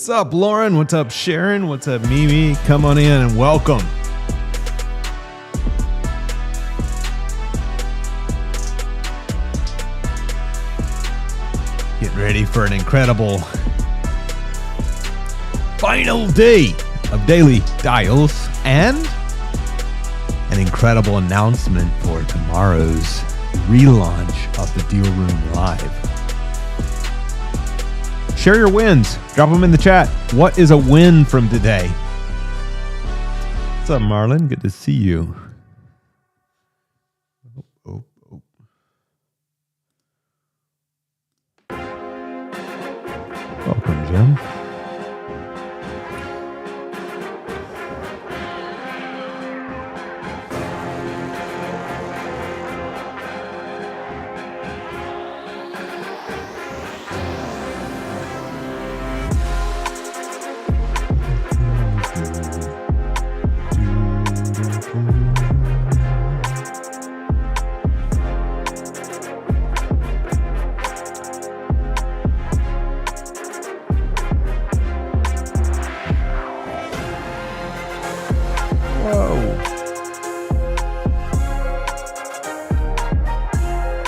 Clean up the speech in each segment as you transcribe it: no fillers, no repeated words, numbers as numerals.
What's up, Lauren? What's up, Sharon? What's up, Mimi? Come on in and welcome. Get ready for an incredible final day of Daily Dials and an incredible announcement for tomorrow's relaunch of the Deal Room Live. Share your wins. Drop them in the chat. What is a win from today? What's up, Marlon? Good to see you. Welcome, Jim.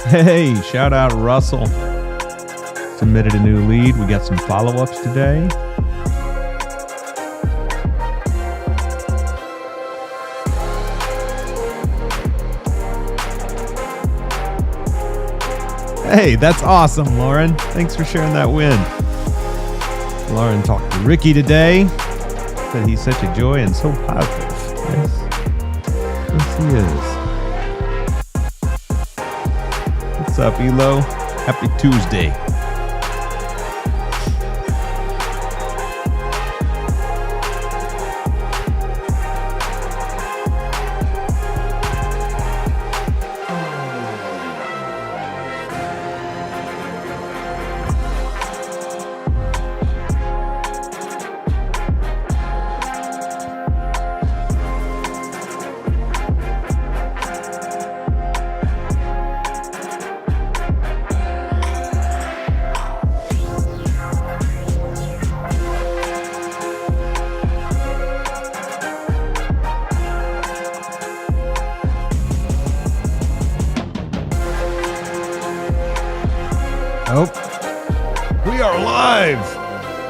Hey, shout out Russell. Submitted a new lead. We got some follow-ups today. Hey, that's awesome, Lauren. Thanks for sharing that win. Lauren talked to Ricky today. Said he's such a joy and so positive. Yes, he is. What's up, Elo? Happy Tuesday.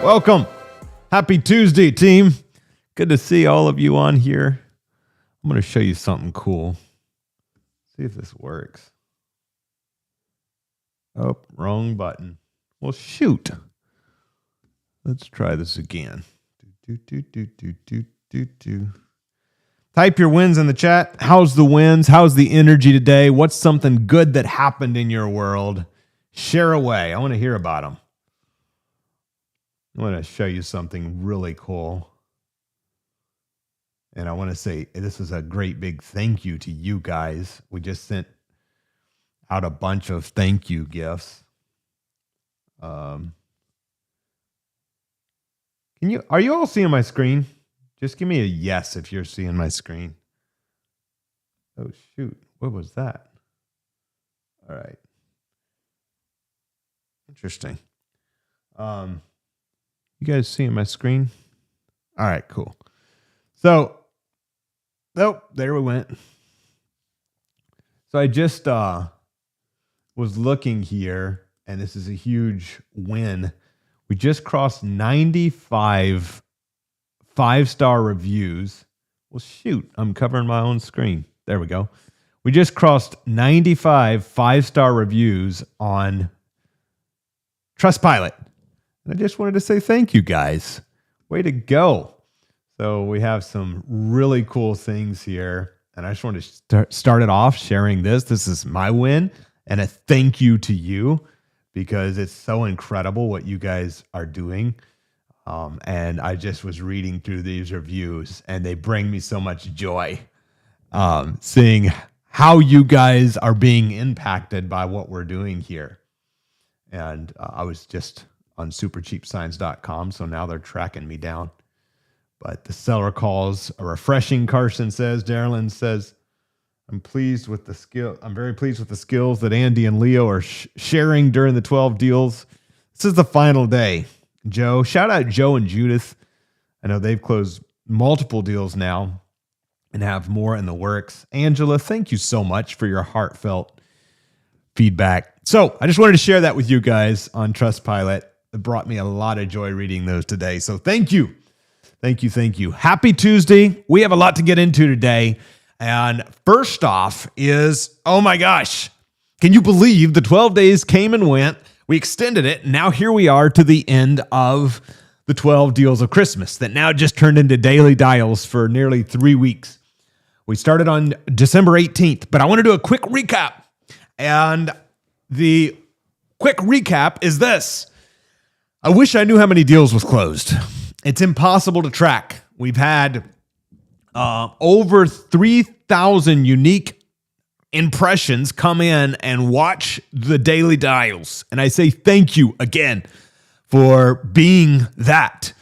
Welcome. Happy Tuesday, team. Good to see all of you on here. I'm going to show you something cool. See if this works. Oh, wrong button. Well, shoot. Let's try this again. Type your wins in the chat. How's the wins? How's the energy today? What's something good that happened in your world? Share away. I want to hear about them. I want to show you something really cool. And I want to say this is a great big thank you to you guys. We just sent out a bunch of thank you gifts. Are you all seeing my screen? Just give me a yes if you're seeing my screen. Oh, shoot. What was that? All right. Interesting. You guys seeing my screen? All right, cool. So, nope, there we went. So I just was looking here, and this is a huge win. We just crossed 95 5-star reviews. Well, shoot, I'm covering my own screen. There we go. We just crossed 95 5-star reviews on Trustpilot. I just wanted to say thank you, guys. Way to go. So we have some really cool things here. And I just want to start it off sharing this. This is my win and a thank you to you because it's so incredible what you guys are doing. And I just was reading through these reviews and they bring me so much joy. Seeing how you guys are being impacted by what we're doing here. And I was just on supercheapsigns.com. So now they're tracking me down. But the seller calls are refreshing, Carson says. Darylyn says, I'm very pleased with the skills that Andy and Leo are sharing during the 12 deals. This is the final day Joe. Shout out Joe and Judith. I know they've closed multiple deals now and have more in the works. Angela, thank you so much for your heartfelt feedback. So I just wanted to share that with you guys on Trustpilot. It brought me a lot of joy reading those today. So thank you. Thank you. Thank you. Happy Tuesday. We have a lot to get into today. And first off is, oh my gosh, can you believe the 12 days came and went? We extended it. And now here we are to the end of the 12 deals of Christmas that now just turned into daily dials for nearly 3 weeks. We started on December 18th, but I want to do a quick recap. And the quick recap is this. I wish I knew how many deals was closed. It's impossible to track. We've had over 3,000 unique impressions come in and watch the daily dials. And I say thank you again for being that.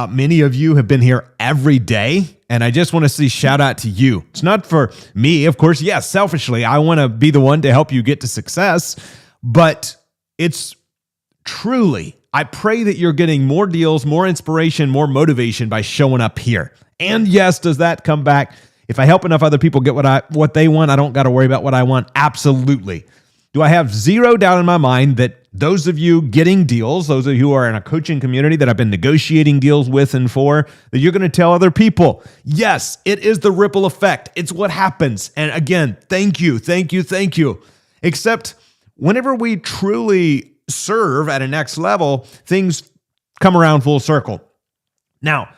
Many of you have been here every day, and I just want to say shout out to you. It's not for me, of course. Yes, selfishly, I want to be the one to help you get to success, but it's truly, I pray that you're getting more deals, more inspiration, more motivation by showing up here. And yes, does that come back? If I help enough other people get what they want, I don't got to worry about what I want. Absolutely. Do I have zero doubt in my mind that those of you getting deals, those of you who are in a coaching community that I've been negotiating deals with and for, that you're going to tell other people? Yes, it is the ripple effect. It's what happens. And again, thank you, thank you, thank you. Except whenever we truly serve at a next level, things come around full circle. Now,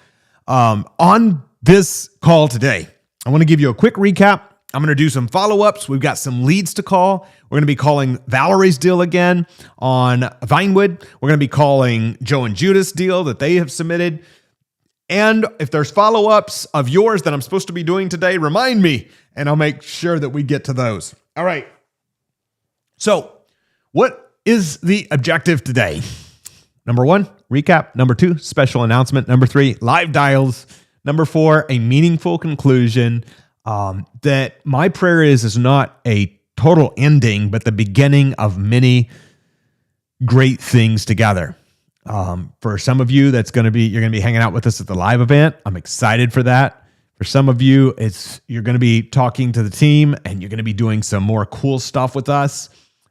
on this call today, I want to give you a quick recap. I'm going to do some follow-ups. We've got some leads to call. We're going to be calling Valerie's deal again on Vinewood. We're going to be calling Joe and Judith's deal that they have submitted. And if there's follow-ups of yours that I'm supposed to be doing today, remind me, and I'll make sure that we get to those. All right. So what is the objective today? Number 1, recap. Number 2, special announcement. Number 3, live dials. Number 4, a meaningful conclusion. That my prayer is not a total ending, but the beginning of many great things together. For some of you, you're going to be hanging out with us at the live event. I'm excited for that. For some of you, you're going to be talking to the team and you're going to be doing some more cool stuff with us.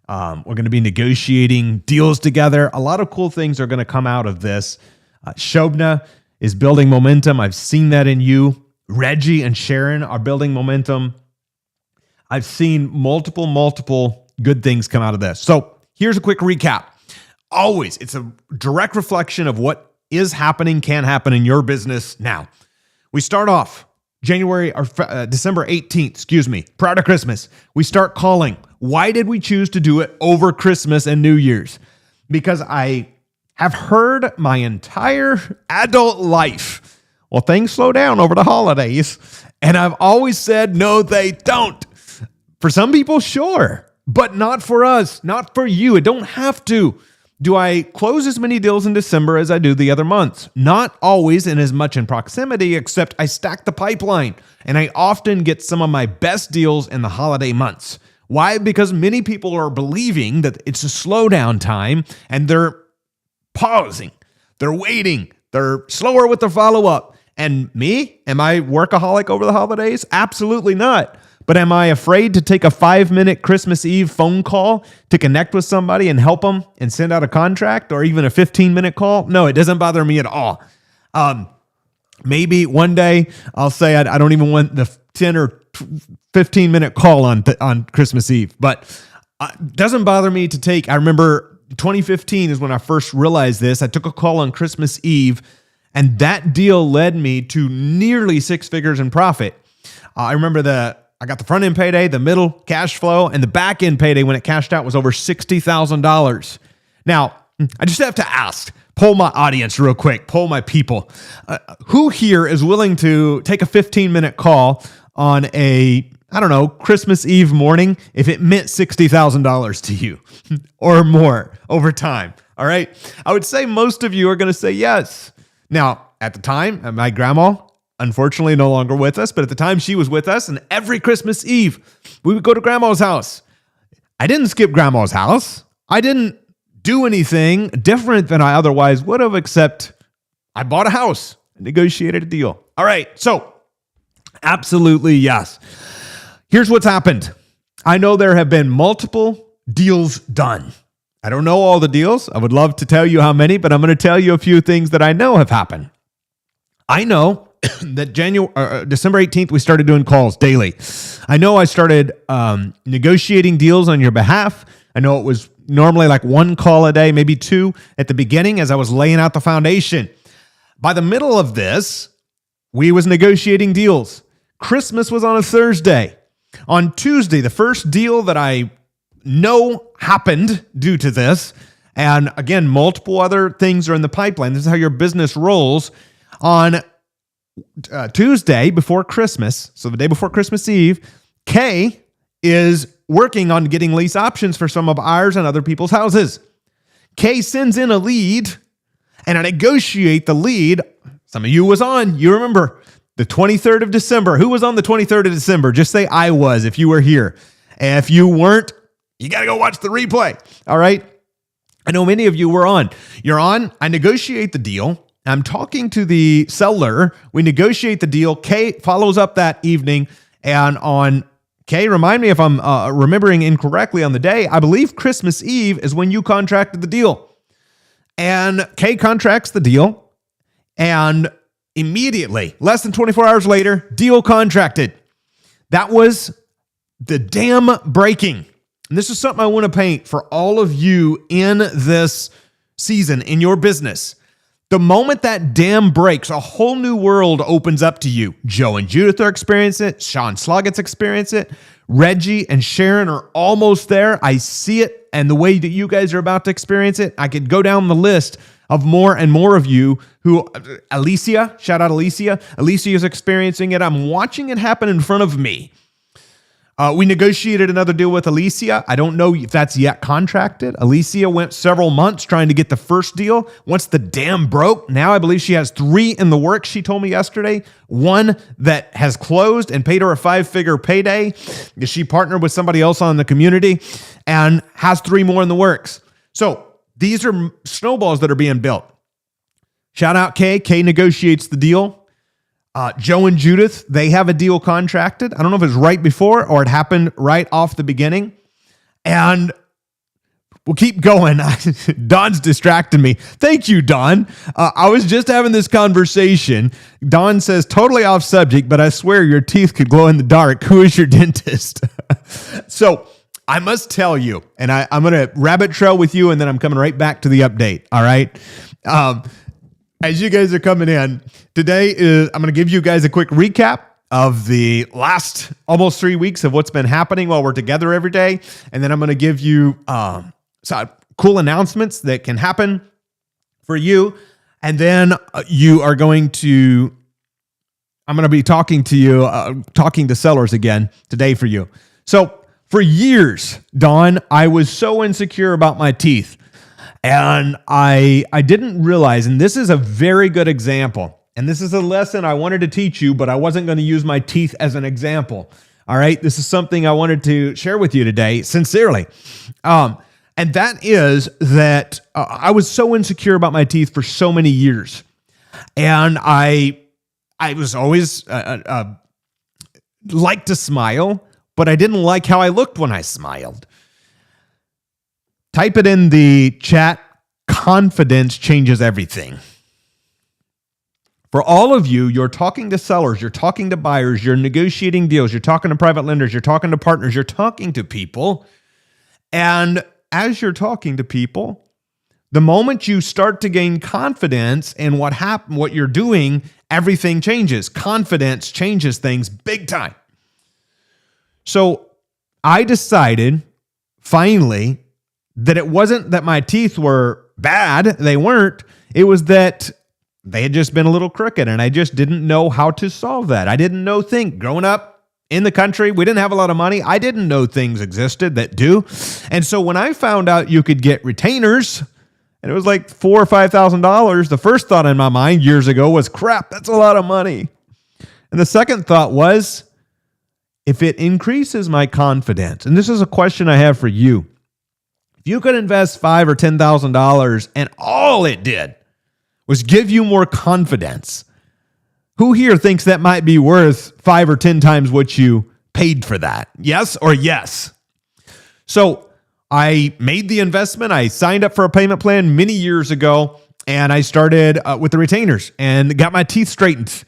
We're going to be negotiating deals together. A lot of cool things are going to come out of this. Shobna is building momentum. I've seen that in you. Reggie and Sharon are building momentum. I've seen multiple good things come out of this. So here's a quick recap. Always, it's a direct reflection of what is happening, can happen in your business now. We start off December 18th, prior to Christmas. We start calling. Why did we choose to do it over Christmas and New Year's? Because I have heard my entire adult life, well, things slow down over the holidays. And I've always said, no, they don't. For some people, sure, but not for us, not for you. It don't have to. Do I close as many deals in December as I do the other months? Not always in as much in proximity, except I stack the pipeline. And I often get some of my best deals in the holiday months. Why? Because many people are believing that it's a slowdown time and they're pausing. They're waiting. They're slower with the follow-up. And me, am I workaholic over the holidays? Absolutely not. But am I afraid to take a 5-minute Christmas Eve phone call to connect with somebody and help them and send out a contract, or even a 15-minute call? No, it doesn't bother me at all. Maybe one day I'll say I don't even want the 10 or 15-minute call on Christmas Eve. But it doesn't bother me to take. I remember 2015 is when I first realized this. I took a call on Christmas Eve, and that deal led me to nearly 6 figures in profit. I remember I got the front end payday, the middle cash flow, and the back end payday when it cashed out was over $60,000. Now, I just have to ask, poll my audience real quick, poll my people. Who here is willing to take a 15-minute call on Christmas Eve morning if it meant $60,000 to you or more over time? All right. I would say most of you are going to say yes. Now, at the time, my grandma, unfortunately no longer with us, but at the time she was with us, and every Christmas Eve we would go to grandma's house. I didn't skip grandma's house. I didn't do anything different than I otherwise would have, except I bought a house and negotiated a deal. All right. So absolutely, yes. Here's what's happened. I know there have been multiple deals done. I don't know all the deals. I would love to tell you how many, but I'm going to tell you a few things that I know have happened. I know that December 18th, we started doing calls daily. I know I started negotiating deals on your behalf. I know it was normally like one call a day, maybe two at the beginning as I was laying out the foundation. By the middle of this, we was negotiating deals. Christmas was on a Thursday. On Tuesday, the first deal that I know happened due to this, and again, multiple other things are in the pipeline. This is how your business rolls. On Tuesday before Christmas, so the day before Christmas Eve, Kay is working on getting lease options for some of ours and other people's houses. Kay sends in a lead, and I negotiate the lead. Some of you was on, you remember, the 23rd of December. Who was on the 23rd of December? Just say I was if you were here. And if you weren't, you got to go watch the replay. All right? I know many of you were on. You're on. I negotiate the deal. I'm talking to the seller. We negotiate the deal. Kay follows up that evening. And on Kay, remind me if I'm remembering incorrectly on the day, I believe Christmas Eve is when you contracted the deal. And Kay contracts the deal. And immediately, less than 24 hours later, deal contracted. That was the dam breaking. And this is something I want to paint for all of you in this season, in your business. The moment that dam breaks, a whole new world opens up to you. Joe and Judith are experiencing it. Sean Sloggett's experiencing it. Reggie and Sharon are almost there. I see it. And the way that you guys are about to experience it, I could go down the list of more and more of you who, Alicia, shout out Alicia. Alicia is experiencing it. I'm watching it happen in front of me. We negotiated another deal with Alicia. I don't know if that's yet contracted. Alicia went several months trying to get the first deal. Once the dam broke, now I believe she has 3 in the works, she told me yesterday. 1 that has closed and paid her a 5-figure payday. She partnered with somebody else on the community and has 3 more in the works. So these are snowballs that are being built. Shout out Kay. Kay negotiates the deal. Joe and Judith, they have a deal contracted. I don't know if it's right before or it happened right off the beginning. And we'll keep going. Don's distracting me. Thank you, Don. I was just having this conversation. Don says, totally off subject, but I swear your teeth could glow in the dark. Who is your dentist? So I must tell you, and I'm going to rabbit trail with you, and then I'm coming right back to the update. All right. As you guys are coming in, today I'm going to give you guys a quick recap of the last almost 3 weeks of what's been happening while we're together every day. And then I'm going to give you some cool announcements that can happen for you. And then I'm going to be talking to you, talking to sellers again today for you. So for years, Don, I was so insecure about my teeth. And I didn't realize, and this is a very good example, and this is a lesson I wanted to teach you, but I wasn't going to use my teeth as an example. All right, this is something I wanted to share with you today, sincerely. And that is that I was so insecure about my teeth for so many years. And I was always liked to smile, but I didn't like how I looked when I smiled. Type it in the chat. Confidence changes everything. For all of you, you're talking to sellers, you're talking to buyers, you're negotiating deals, you're talking to private lenders, you're talking to partners, you're talking to people. And as you're talking to people, the moment you start to gain confidence in what you're doing, everything changes. Confidence changes things big time. So I decided finally that it wasn't that my teeth were bad. They weren't. It was that they had just been a little crooked, and I just didn't know how to solve that. I didn't know growing up in the country, we didn't have a lot of money. I didn't know things existed that do. And so when I found out you could get retainers, and it was like $4,000 or $5,000, the first thought in my mind years ago was, crap, that's a lot of money. And the second thought was, if it increases my confidence, and this is a question I have for you, If you could invest $5,000 or $10,000 and all it did was give you more confidence, who here thinks that might be worth 5 or 10 times what you paid for that? Yes or yes? So I made the investment. I signed up for a payment plan many years ago, and I started with the retainers and got my teeth straightened.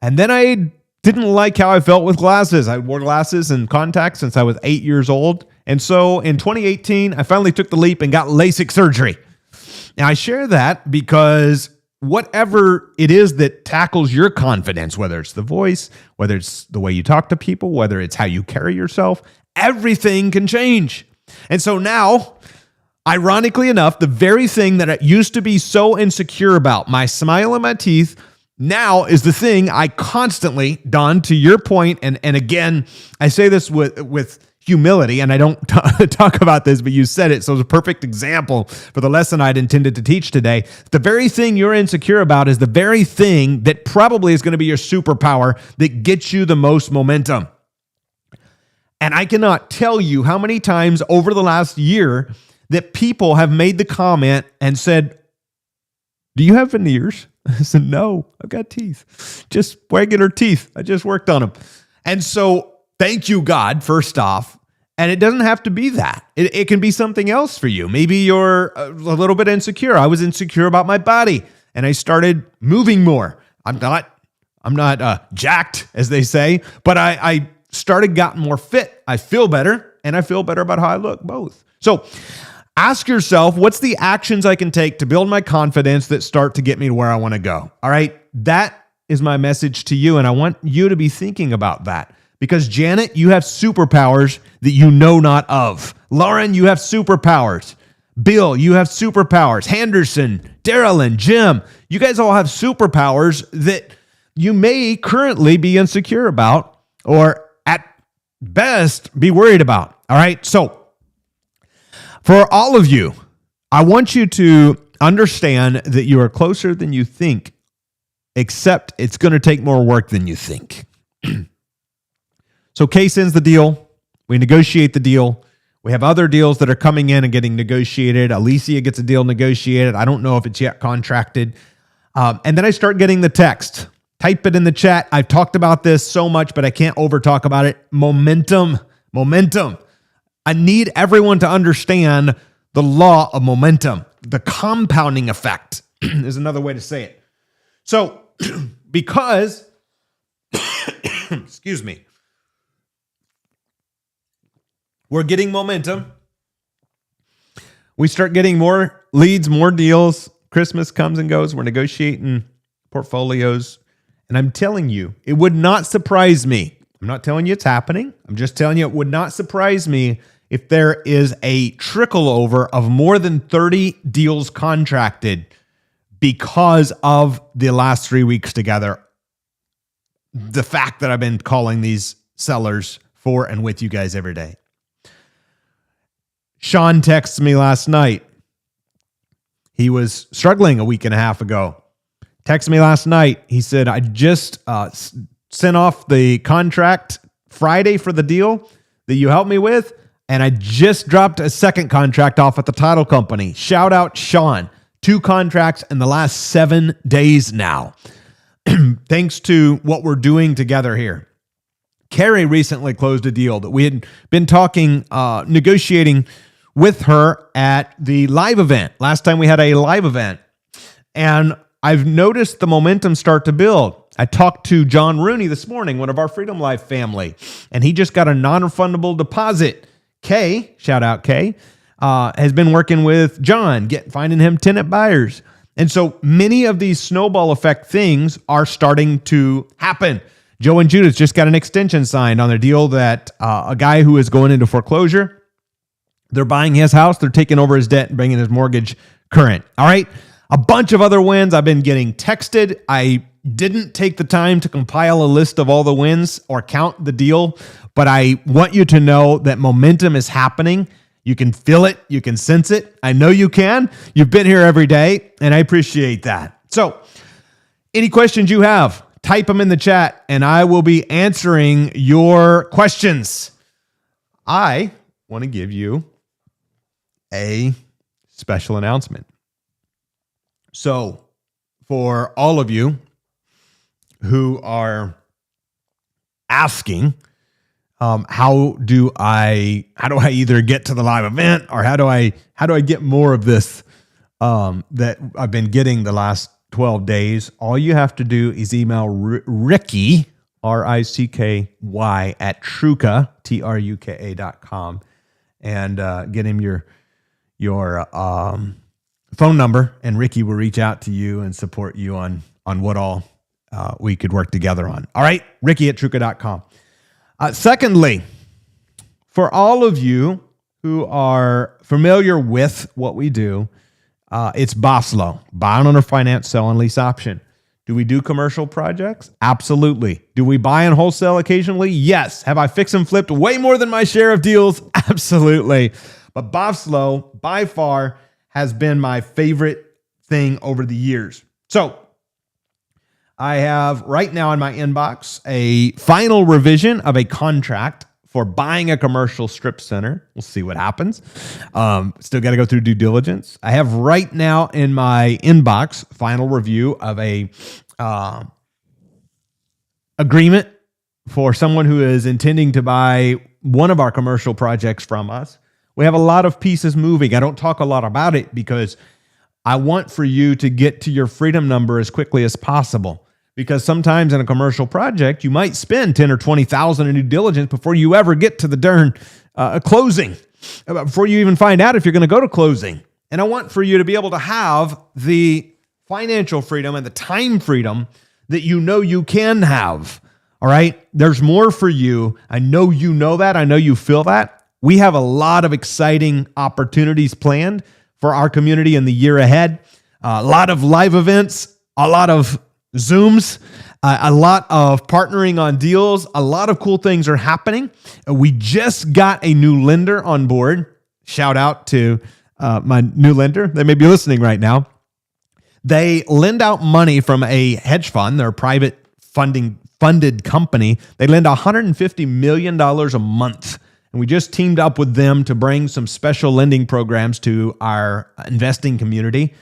And then I didn't like how I felt with glasses. I wore glasses and contacts since I was 8 years old. And so in 2018, I finally took the leap and got LASIK surgery. Now I share that because whatever it is that tackles your confidence, whether it's the voice, whether it's the way you talk to people, whether it's how you carry yourself, everything can change. And so now, ironically enough, the very thing that I used to be so insecure about, my smile and my teeth, now is the thing I constantly, Don, to your point, and again, I say this with humility, and I don't talk about this, but you said it, so it's a perfect example for the lesson I'd intended to teach today. The very thing you're insecure about is the very thing that probably is going to be your superpower that gets you the most momentum. And I cannot tell you how many times over the last year that people have made the comment and said, "Do you have veneers?" I said, "No, I've got teeth. Just regular teeth. I just worked on them." And so thank you, God, first off. And it doesn't have to be that. It can be something else for you. Maybe you're a little bit insecure. I was insecure about my body, and I started moving more. I'm not jacked, as they say, but I started getting more fit. I feel better, and I feel better about how I look, both. So ask yourself, what's the actions I can take to build my confidence that start to get me to where I want to go? All right, that is my message to you, and I want you to be thinking about that. Because Janet, you have superpowers that you know not of. Lauren, you have superpowers. Bill, you have superpowers. Henderson, Darylyn, Jim, you guys all have superpowers that you may currently be insecure about or at best be worried about. All right. So for all of you, I want you to understand that you are closer than you think, except it's going to take more work than you think. So Kay sends the deal. We negotiate the deal. We have other deals that are coming in and getting negotiated. Alicia gets a deal negotiated. I don't know if it's yet contracted. And then I start getting the text. Type it in the chat. I've talked about this so much, but I can't over talk about it. Momentum. I need everyone to understand the law of momentum. The compounding effect is another way to say it. So because, excuse me, we're getting momentum. We start getting more leads, more deals. Christmas comes and goes. We're negotiating portfolios. And I'm telling you, it would not surprise me. I'm not telling you it's happening. I'm just telling you it would not surprise me if there is a trickle over of more than 30 deals contracted because of the last 3 weeks together. The fact that I've been calling these sellers for and with you guys every day. Sean texted me last night. He was struggling a week and a half ago. Texted me last night. He said, I just sent off the contract Friday for the deal that you helped me with, and I just dropped a second contract off at the title company. Shout out Sean. 2 contracts in the last 7 days now. Thanks to what we're doing together here. Carrie recently closed a deal that we had been talking, negotiating with her at the live event. Last time we had a live event. And I've noticed the momentum start to build. I talked to John Rooney this morning, one of our Freedom Life family, and he just got a non-refundable deposit. Kay, shout out Kay, has been working with John, finding him tenant buyers. And so many of these snowball effect things are starting to happen. Joe and Judith just got an extension signed on their deal that a guy who is going into foreclosure, they're buying his house, they're taking over his debt and bringing his mortgage current. All right. A bunch of other wins. I've been getting texted. I didn't take the time to compile a list of all the wins or count the deal, but I want you to know that momentum is happening. You can feel it. You can sense it. I know you can. You've been here every day, and I appreciate that. So any questions you have, type them in the chat, and I will be answering your questions. I want to give you a special announcement. So for all of you who are asking, how do I either get to the live event, or how do I get more of this that I've been getting the last 12 days? All you have to do is email Ricky, RICKY, at Truka, TRUKA.com, and get him your phone number, and Ricky will reach out to you and support you on what all we could work together on. All right, Ricky at Truka.com. Secondly, for all of you who are familiar with what we do, it's Boslow, buy and owner finance, sell and lease option. Do we do commercial projects? Absolutely. Do we buy and wholesale occasionally? Yes. Have I fixed and flipped way more than my share of deals? Absolutely. But Boslow, by far, has been my favorite thing over the years. So I have right now in my inbox a final revision of a contract for buying a commercial strip center. We'll see what happens. Still got to go through due diligence. I have right now in my inbox final review of a agreement for someone who is intending to buy one of our commercial projects from us. We have a lot of pieces moving. I don't talk a lot about it because I want for you to get to your freedom number as quickly as possible. Because sometimes in a commercial project, you might spend $10,000 or $20,000 in due diligence before you ever get to the darn closing, before you even find out if you're going to go to closing. And I want for you to be able to have the financial freedom and the time freedom that you know you can have. All right? There's more for you. I know you know that. I know you feel that. We have a lot of exciting opportunities planned for our community in the year ahead. A lot of live events, a lot of Zooms, a lot of partnering on deals. A lot of cool things are happening. We just got a new lender on board. Shout out to my new lender. They may be listening right now. They lend out money from a hedge fund. They're a private funded company. They lend $150 million a month. And we just teamed up with them to bring some special lending programs to our investing community.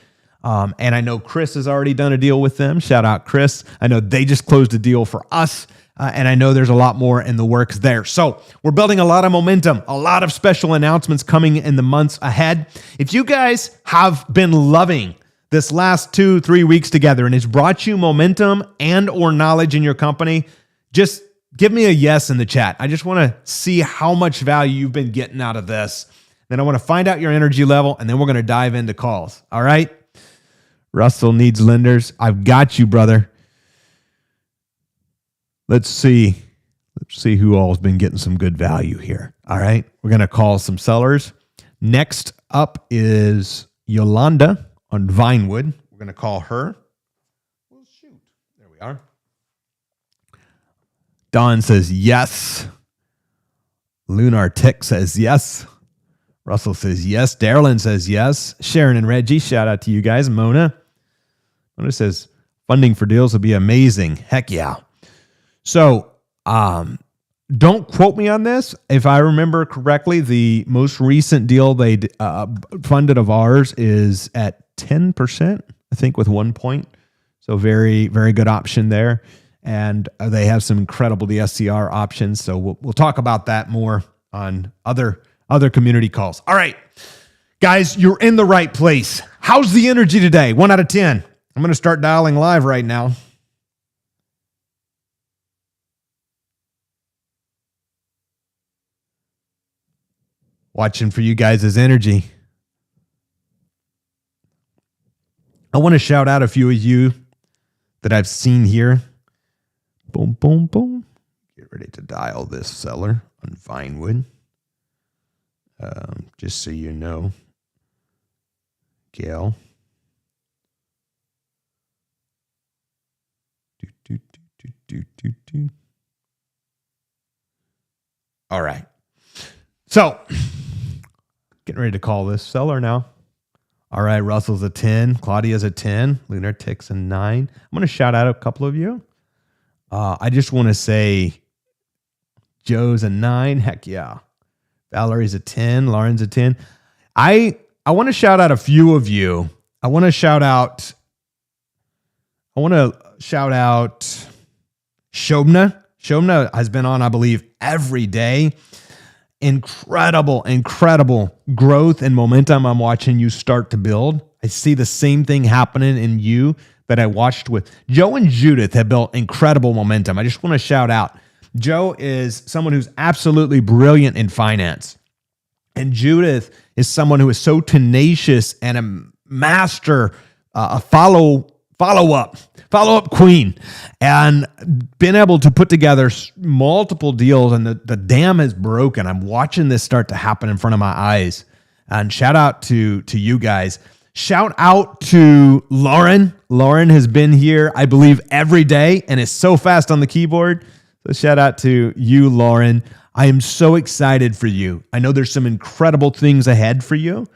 And I know Chris has already done a deal with them. Shout out, Chris. I know they just closed a deal for us. And I know there's a lot more in the works there. So we're building a lot of momentum, a lot of special announcements coming in the months ahead. If you guys have been loving this last 2-3 weeks together and it's brought you momentum and or knowledge in your company, just give me a yes in the chat. I just want to see how much value you've been getting out of this. Then I want to find out your energy level, and then we're going to dive into calls. All right? Russell needs lenders. I've got you, brother. Let's see. Let's see who all has been getting some good value here. All right. We're going to call some sellers. Next up is Yolanda on Vinewood. We're going to call her. Well, shoot. There we are. Don says yes. Lunar Tick says yes. Russell says yes. Darylyn says yes. Sharon and Reggie, shout out to you guys. Mona says funding for deals would be amazing. Heck yeah. So don't quote me on this. If I remember correctly, the most recent deal they funded of ours is at 10%, I think, with 1 point. So very, very good option there. And they have some incredible DSCR options. So we'll talk about that more on other community calls. All right, guys, you're in the right place. How's the energy today? 1 out of 10. I'm going to start dialing live right now. Watching for you guys' energy. I want to shout out a few of you that I've seen here. Boom, boom, boom. Get ready to dial this seller on Vinewood. Just so you know, Gail. All right. So, getting ready to call this seller now. All right, Russell's a 10. Claudia's a 10. Lunar Tick's a 9. I'm going to shout out a couple of you. I just want to say Joe's a 9. Heck yeah. Valerie's a 10. Lauren's a 10. I want to shout out a few of you. I want to shout out Shobna. Shobna has been on, I believe, every day. Incredible growth and momentum I'm watching you start to build. I see the same thing happening in you that I watched with Joe and Judith have built incredible momentum. I just want to shout out. Joe is someone who's absolutely brilliant in finance. And Judith is someone who is so tenacious and a master, a follow-up queen, and been able to put together multiple deals, and the dam is broken. I'm watching this start to happen in front of my eyes. And shout out to you guys. Shout out to Lauren. Lauren has been here, I believe, every day and is so fast on the keyboard. So shout out to you, Lauren. I am so excited for you. I know there's some incredible things ahead for you.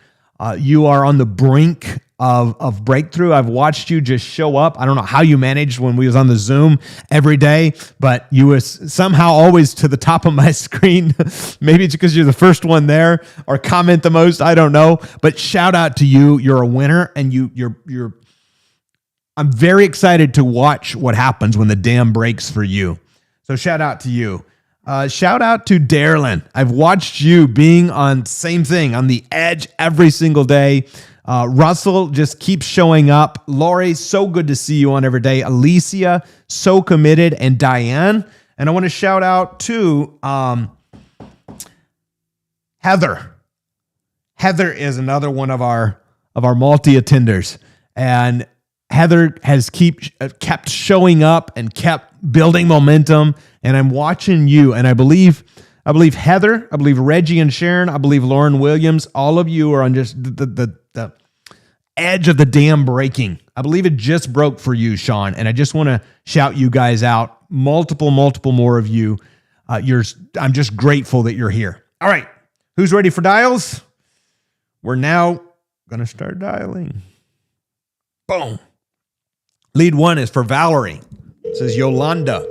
You are on the brink of breakthrough. I've watched you just show up. I don't know how you managed when we was on the Zoom every day, but you was somehow always to the top of my screen. Maybe it's because you're the first one there or comment the most. I don't know, but shout out to you. You're a winner, and you're. I'm very excited to watch what happens when the dam breaks for you. So shout out to you. Shout out to Darylyn. I've watched you being on same thing, on the edge every single day. Russell just keeps showing up. Lori, so good to see you on every day. Alicia, so committed. And Diane. And I want to shout out to Heather. Heather is another one of our multi-attenders. And Heather has kept showing up and kept building momentum. And I'm watching you, and I believe Heather, I believe Reggie and Sharon, I believe Lauren Williams, all of you are on just the edge of the dam breaking. I believe it just broke for you, Sean, and I just want to shout you guys out. Multiple more of you. I'm just grateful that you're here. All right, who's ready for dials? We're now going to start dialing. Boom. Lead one is for Valerie. It says Yolanda.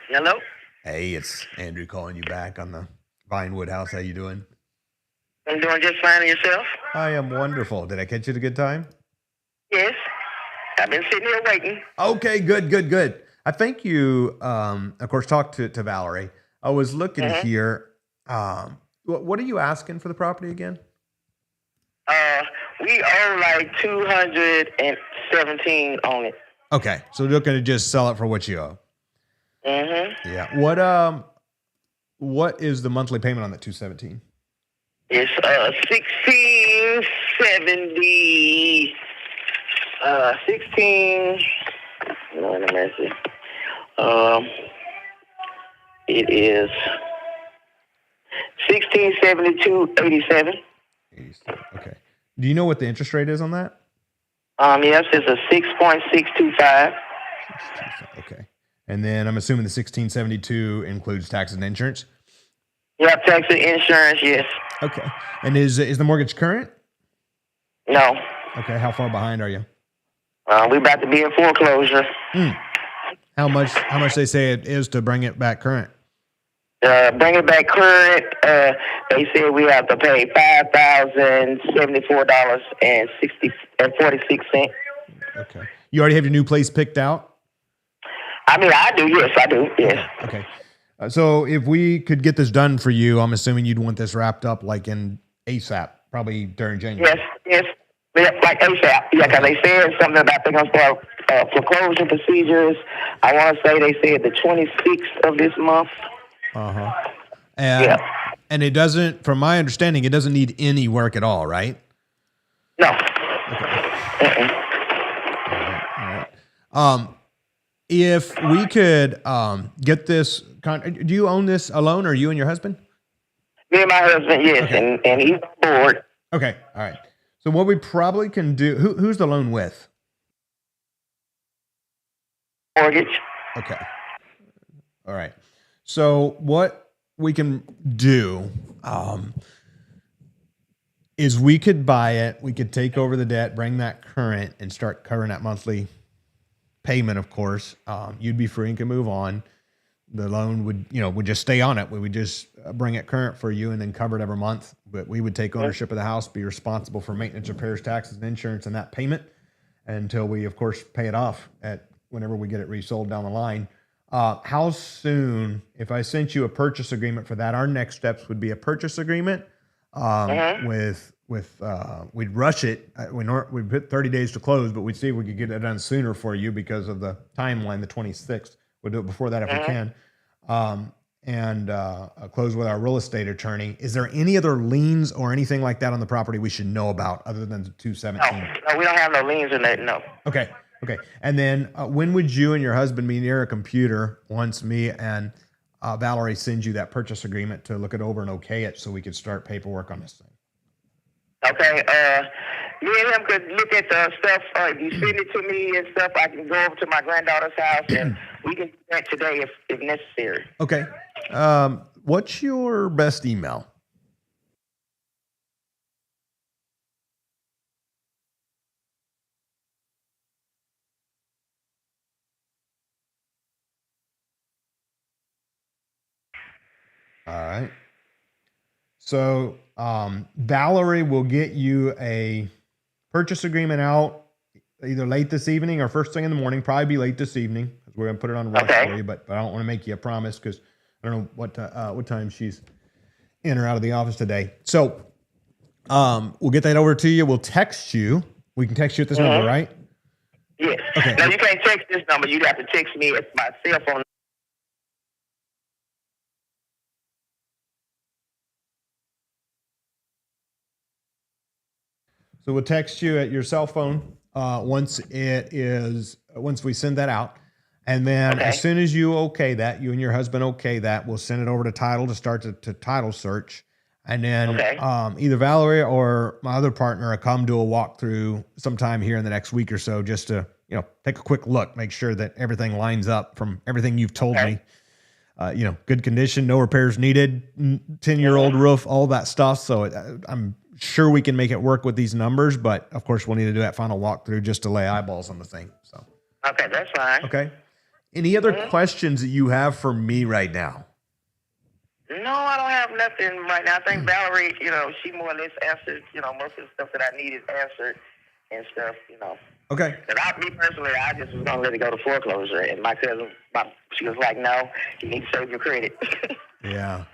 Hello? Hey, it's Andrew calling you back on the Vinewood house. How you doing? I'm doing just fine. And yourself? I am wonderful. Did I catch you at a good time? Yes. I've been sitting here waiting. Okay, good. I think you, of course, talked to Valerie. I was looking here. What are you asking for the property again? We owe like $217 on it. Okay, so you're looking to just sell it for what you owe. Mm-hmm. Yeah. What is the monthly payment on that 217? It's $1670. 16. Lord have mercy. It is $1672.87. 87. Okay. Do you know what the interest rate is on that? Yes, it's a 6.625. Okay. And then I'm assuming the 1672 includes taxes and insurance? Yep, tax and insurance, yes. Okay. And is the mortgage current? No. Okay. How far behind are you? We're about to be in foreclosure. How much they say it is to bring it back current? Bring it back current. They said we have to pay $5,074.46. Okay. You already have your new place picked out? I mean, I do. Yes, I do. Yes. Okay. So if we could get this done for you, I'm assuming you'd want this wrapped up like in ASAP, probably during January. Yes. Like ASAP. Yeah, because they said something about they're going to start foreclosure procedures. I want to say they said the 26th of this month. And it doesn't, from my understanding, it doesn't need any work at all, right? No. Okay. All right. If we could get this, do you own this alone, or you and your husband? Me and my husband, yes, okay. and he's on board. Okay, all right. So what we probably can do, who's the loan with? Mortgage. Okay. All right. So what we can do is we could buy it, we could take over the debt, bring that current, and start covering that monthly payment, of course. You'd be free and can move on. the loan would just stay on it. We would just bring it current for you and then cover it every month. But we would take ownership of the house, be responsible for maintenance, repairs, taxes, and insurance, and that payment until we, of course, pay it off at whenever we get it resold down the line. How soon, if I sent you a purchase agreement for that, our next steps would be a purchase agreement we'd rush it. We'd put 30 days to close, but we'd see if we could get it done sooner for you because of the timeline, the 26th. We'll do it before that if we can. And close with our real estate attorney. Is there any other liens or anything like that on the property we should know about other than the 217? No, we don't have no liens in that, no. Okay. And then when would you and your husband be near a computer once me and Valerie send you that purchase agreement to look it over and okay it so we could start paperwork on this thing? Okay, me and him could look at the stuff. If you send it to me and stuff, I can go over to my granddaughter's house and we can do that today if necessary. Okay. What's your best email? All right. So Valerie will get you a purchase agreement out either late this evening or first thing in the morning. Probably be late this evening because we're going to put it on rush for you. But I don't want to make you a promise because I don't know what time she's in or out of the office today. So we'll get that over to you. We'll text you. We can text you at this number, right? Yes. Okay. Now you can't text this number. You'd have to text me at my cell phone. So we'll text you at your cell phone once we send that out. And then as soon as you okay that, you and your husband okay that, we'll send it over to title to start to title search. And then either Valerie or my other partner will come do a walkthrough sometime here in the next week or so just to, take a quick look, make sure that everything lines up from everything you've told me. Good condition, no repairs needed, 10-year-old roof, all that stuff. So I'm sure we can make it work with these numbers, but of course we'll need to do that final walkthrough just to lay eyeballs on the thing. So okay, that's fine. Okay. Any other questions that you have for me right now? No, I don't have nothing right now. I think Valerie, she more or less answered, most of the stuff that I needed answered and stuff, Okay. Me personally, I just was gonna let it go to foreclosure, and my cousin, she was like, "No, you need to save your credit." Yeah.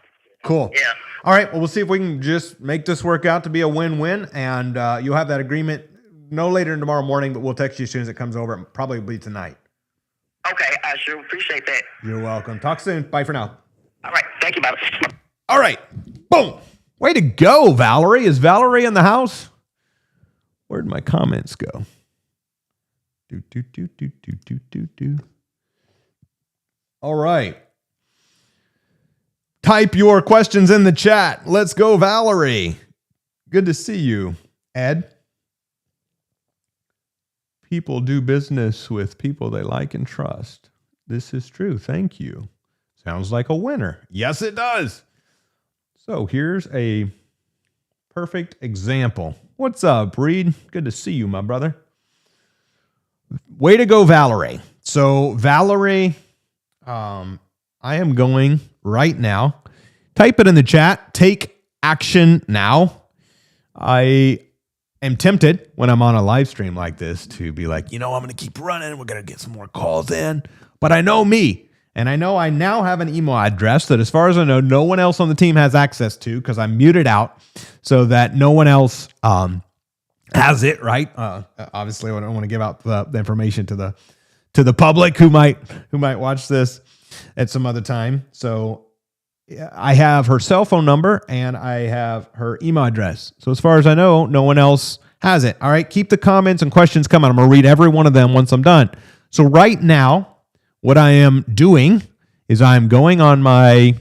Cool. Yeah. All right. Well, we'll see if we can just make this work out to be a win-win, and you'll have that agreement no later than tomorrow morning, but we'll text you as soon as it comes over. It probably will be tonight. Okay. I sure appreciate that. You're welcome. Talk soon. Bye for now. All right. Thank you, Bobby. All right. Boom. Way to go, Valerie. Is Valerie in the house? Where'd my comments go? Do. All right. Type your questions in the chat. Let's go, Valerie. Good to see you. Ed? People do business with people they like and trust. This is true. Thank you. Sounds like a winner. Yes, it does. So here's a perfect example. What's up, Reed? Good to see you, my brother. Way to go, Valerie. So, Valerie, I am going right now. Type it in the chat. Take action now. I am tempted when I'm on a live stream like this to be like, I'm going to keep running. We're going to get some more calls in. But I know me. And I know I now have an email address that, as far as I know, no one else on the team has access to because I'm muted out so that no one else has it, right? Obviously, I don't want to give out the information to the public who might watch this at some other time. So I have her cell phone number and I have her email address. So as far as I know, no one else has it. All right, keep the comments and questions coming. I'm going to read every one of them once I'm done. So right now, what I am doing is I'm going on my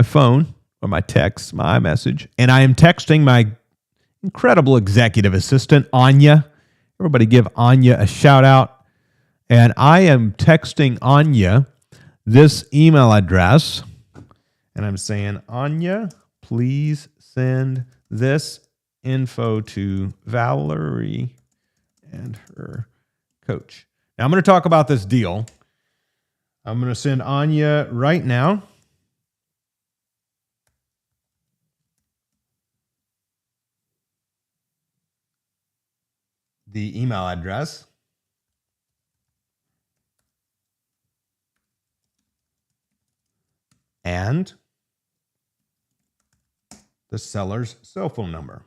phone or my text, my iMessage, and I am texting my incredible executive assistant, Anya. Everybody give Anya a shout out. And I am texting Anya this email address. And I'm saying, Anya, please send this info to Valerie and her coach. Now I'm going to talk about this deal. I'm going to send Anya right now. The email address. And the seller's cell phone number.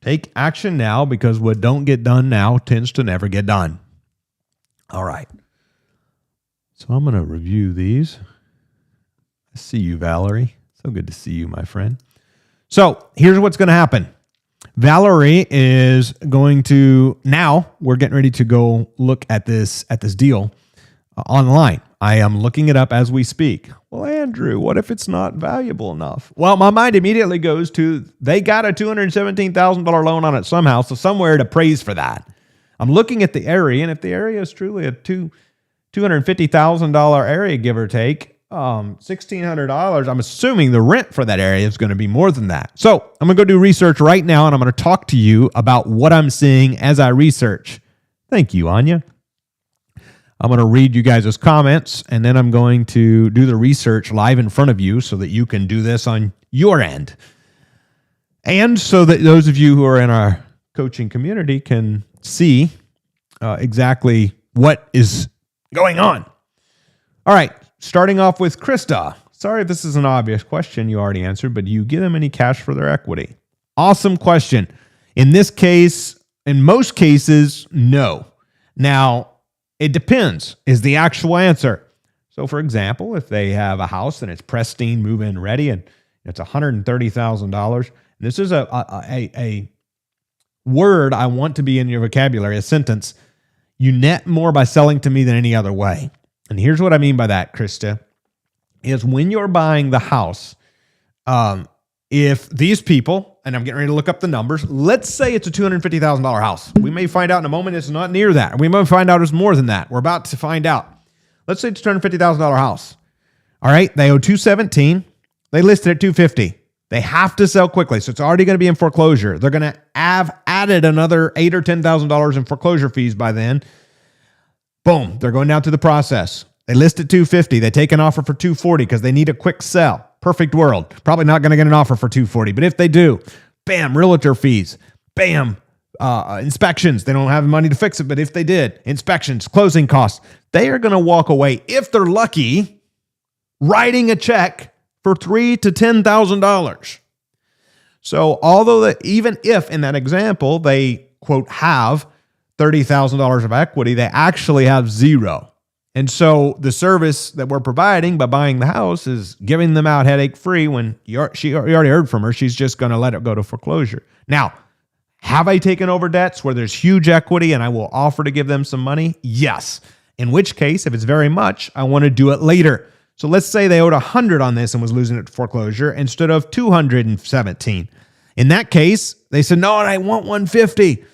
Take action now, because what don't get done now tends to never get done. All right. So I'm going to review these. I see you, Valerie. So good to see you, my friend. So here's what's going to happen. Valerie is going to, now we're getting ready to go look at this deal online. I am looking it up as we speak. Well, Andrew, what if it's not valuable enough? Well, my mind immediately goes to, they got a $217,000 loan on it somehow, so somewhere to praise for that. I'm looking at the area, and if the area is truly a $250,000 area, give or take, $1,600, I'm assuming the rent for that area is going to be more than that. So I'm going to go do research right now, and I'm going to talk to you about what I'm seeing as I research. Thank you, Anya. I'm going to read you guys' comments, and then I'm going to do the research live in front of you so that you can do this on your end. And so that those of you who are in our coaching community can see exactly what is going on. All right, starting off with Krista. Sorry if this is an obvious question you already answered, but do you give them any cash for their equity? Awesome question. In this case, in most cases, no. Now, it depends is the actual answer. So, for example, if they have a house and it's pristine, move-in ready, and it's $130,000, this is a word I want to be in your vocabulary, a sentence. You net more by selling to me than any other way. And here's what I mean by that, Krista, is when you're buying the house, if these people, and I'm getting ready to look up the numbers, let's say it's a $250,000 house. We may find out in a moment it's not near that. We may find out it's more than that. We're about to find out. Let's say it's a $250,000 house. All right, they owe $217,000. They listed at $250,000. They have to sell quickly, so it's already going to be in foreclosure. They're going to have added another $8,000 or $10,000 in foreclosure fees by then. Boom, they're going down to the process. They list at $250,000. They take an offer for $240,000 because they need a quick sell. Perfect world. Probably not going to get an offer for $240,000, but if they do, bam, realtor fees, bam, inspections. They don't have money to fix it, but if they did, inspections, closing costs, they are going to walk away, if they're lucky, writing a check for $3,000 to $10,000. So although even if in that example they, quote, have $30,000 of equity, they actually have zero. And so the service that we're providing by buying the house is giving them out headache-free when you already heard from her. She's just going to let it go to foreclosure. Now, have I taken over debts where there's huge equity and I will offer to give them some money? Yes. In which case, if it's very much, I want to do it later. So let's say they owed $100 on this and was losing it to foreclosure instead of $217. In that case, they said, no, I want $150.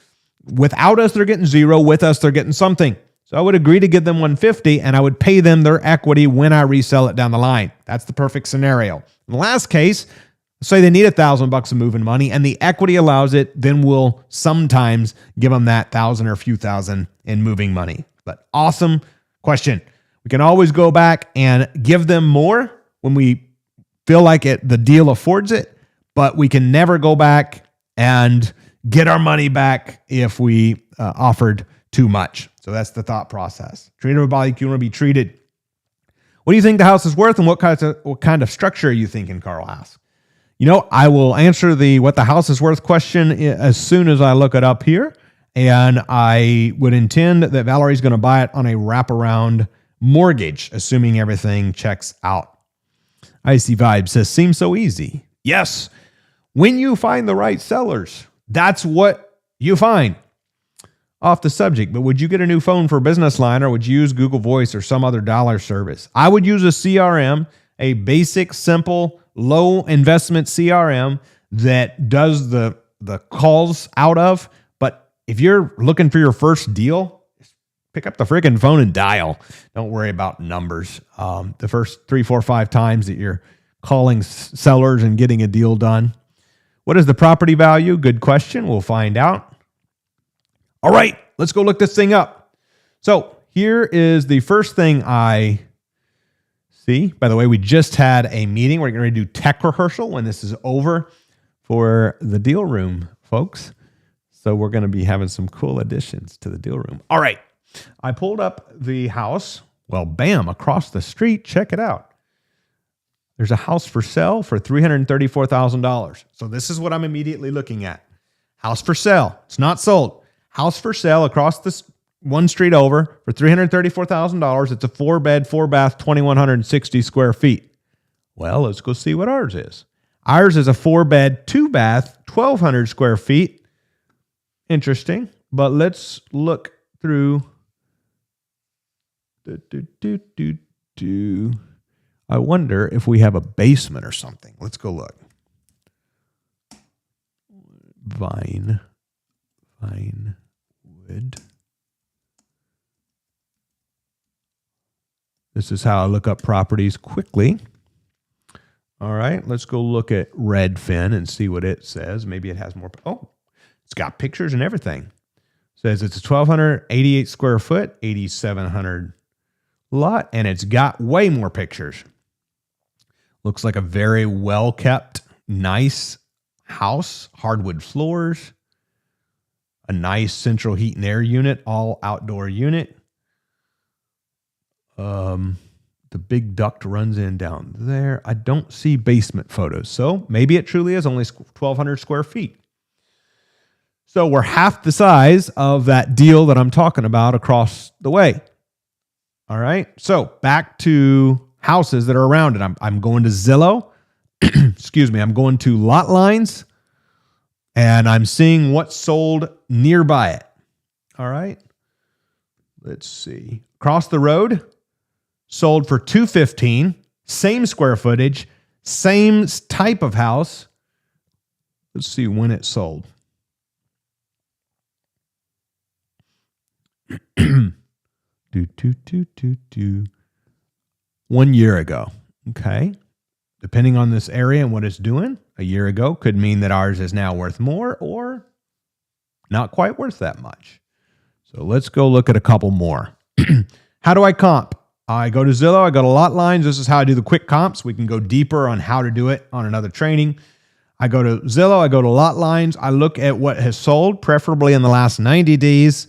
Without us, they're getting zero. With us, they're getting something. So I would agree to give them $150 and I would pay them their equity when I resell it down the line. That's the perfect scenario. In the last case, say they need $1,000 of moving money and the equity allows it, then we'll sometimes give them that $1,000 or a few thousand in moving money. But awesome question. We can always go back and give them more when we feel like the deal affords it, but we can never go back and get our money back if we offered too much. So that's the thought process. Treat everybody like you want to be treated. What do you think the house is worth, and what kind of structure are you thinking, Carl asks? I will answer the what the house is worth question as soon as I look it up here, and I would intend that Valerie's going to buy it on a wraparound mortgage, assuming everything checks out. Icy Vibe says, seems so easy. Yes, when you find the right sellers, that's what you find. Off the subject, but would you get a new phone for business line, or would you use Google Voice or some other dollar service? I would use a CRM, a basic, simple, low investment CRM that does the calls out of. But if you're looking for your first deal, pick up the freaking phone and dial. Don't worry about numbers. The first 3, 4, 5 times that you're calling sellers and getting a deal done. What is the property value? Good question. We'll find out. All right, let's go look this thing up. So here is the first thing I see. By the way, we just had a meeting. We're going to do tech rehearsal when this is over for the deal room, folks. So we're going to be having some cool additions to the deal room. All right, I pulled up the house. Well, bam, across the street. Check it out. There's a house for sale for $334,000. So this is what I'm immediately looking at. House for sale. It's not sold. House for sale across this one street over for $334,000. It's a 4-bed, 4-bath, 2,160 square feet. Well, let's go see what ours is. Ours is a 4-bed, 2-bath, 1,200 square feet. Interesting. But let's look through. I wonder if we have a basement or something. Let's go look. Vinewood. This is how I look up properties quickly. All right, let's go look at Redfin and see what it says. Maybe it has more. Oh, it's got pictures and everything. It says it's a 1,288 square foot, 8,700 lot, and it's got way more pictures. Looks like a very well-kept, nice house, hardwood floors, a nice central heat and air unit, all outdoor unit. The big duct runs in down there. I don't see basement photos, so maybe it truly is only 1,200 square feet. So we're half the size of that deal that I'm talking about across the way. All right, so back to houses that are around it. I'm going to Zillow. Excuse me. I'm going to Lot Lines, and I'm seeing what's sold nearby it. All right. Let's see. Across the road, sold for $215,000. Same square footage, same type of house. Let's see when it sold. Do 1 year ago. Okay. Depending on this area and what it's doing, a year ago could mean that ours is now worth more or not quite worth that much. So let's go look at a couple more. How do I comp? I go to Zillow, I go to Lot Lines. This is how I do the quick comps. We can go deeper on how to do it on another training. I go to Zillow, I go to Lot Lines. I look at what has sold, preferably in the last 90 days,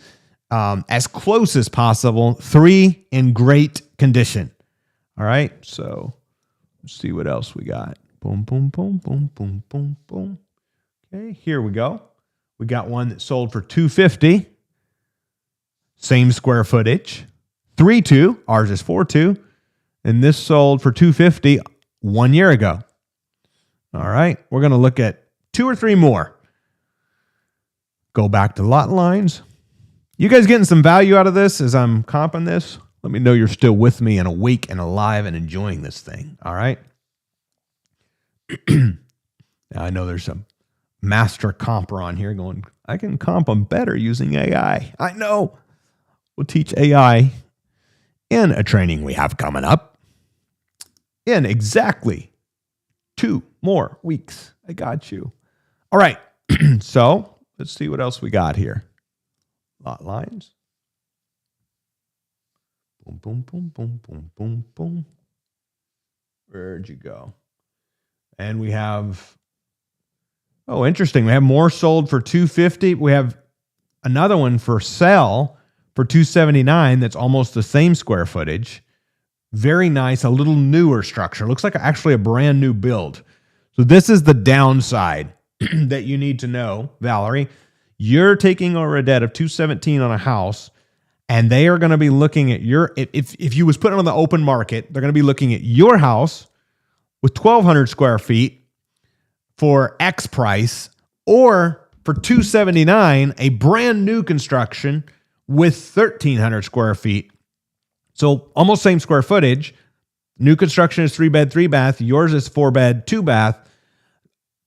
as close as possible. 3 in great condition. All right, so let's see what else we got. Boom, boom, boom, boom, boom, boom, boom. Okay, here we go. We got one that sold for $250,000. Same square footage. 3.2. Ours is 4.2. And this sold for $250,000 1 year ago. All right, we're going to look at 2 or 3 more. Go back to Lot Lines. You guys getting some value out of this as I'm comping this? Let me know you're still with me and awake and alive and enjoying this thing. All right. Now I know there's some master comper on here going, I can comp them better using AI. I know. We'll teach AI in a training we have coming up in exactly 2 more weeks. I got you. All right. So let's see what else we got here. Lot Lines. Boom, boom, boom, boom, boom, boom, boom. Where'd you go? And we have, oh, interesting. We have more sold for $250,000. We have another one for sale for $279,000. That's almost the same square footage. Very nice, a little newer structure. Looks like actually a brand new build. So this is the downside that you need to know, Valerie. You're taking over a debt of $217,000 on a house, and they are going to be looking at your, if you was putting it on the open market, they're going to be looking at your house with 1,200 square feet for X price, or for $279,000, a brand new construction with 1,300 square feet. So almost same square footage. New construction is 3-bed, 3-bath. Yours is 4-bed, 2-bath.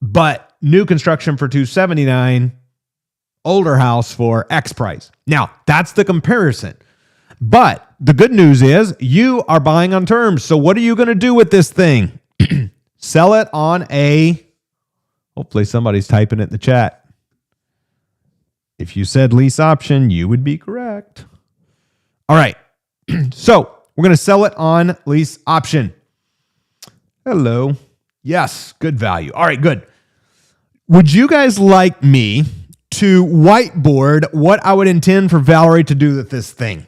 But new construction for $279,000, older house for X price. Now, that's the comparison. But the good news is you are buying on terms. So what are you going to do with this thing? Sell it on a, hopefully somebody's typing it in the chat. If you said lease option, you would be correct. All right. So we're going to sell it on lease option. Hello. Yes. Good value. All right. Good. Would you guys like me to whiteboard what I would intend for Valerie to do with this thing?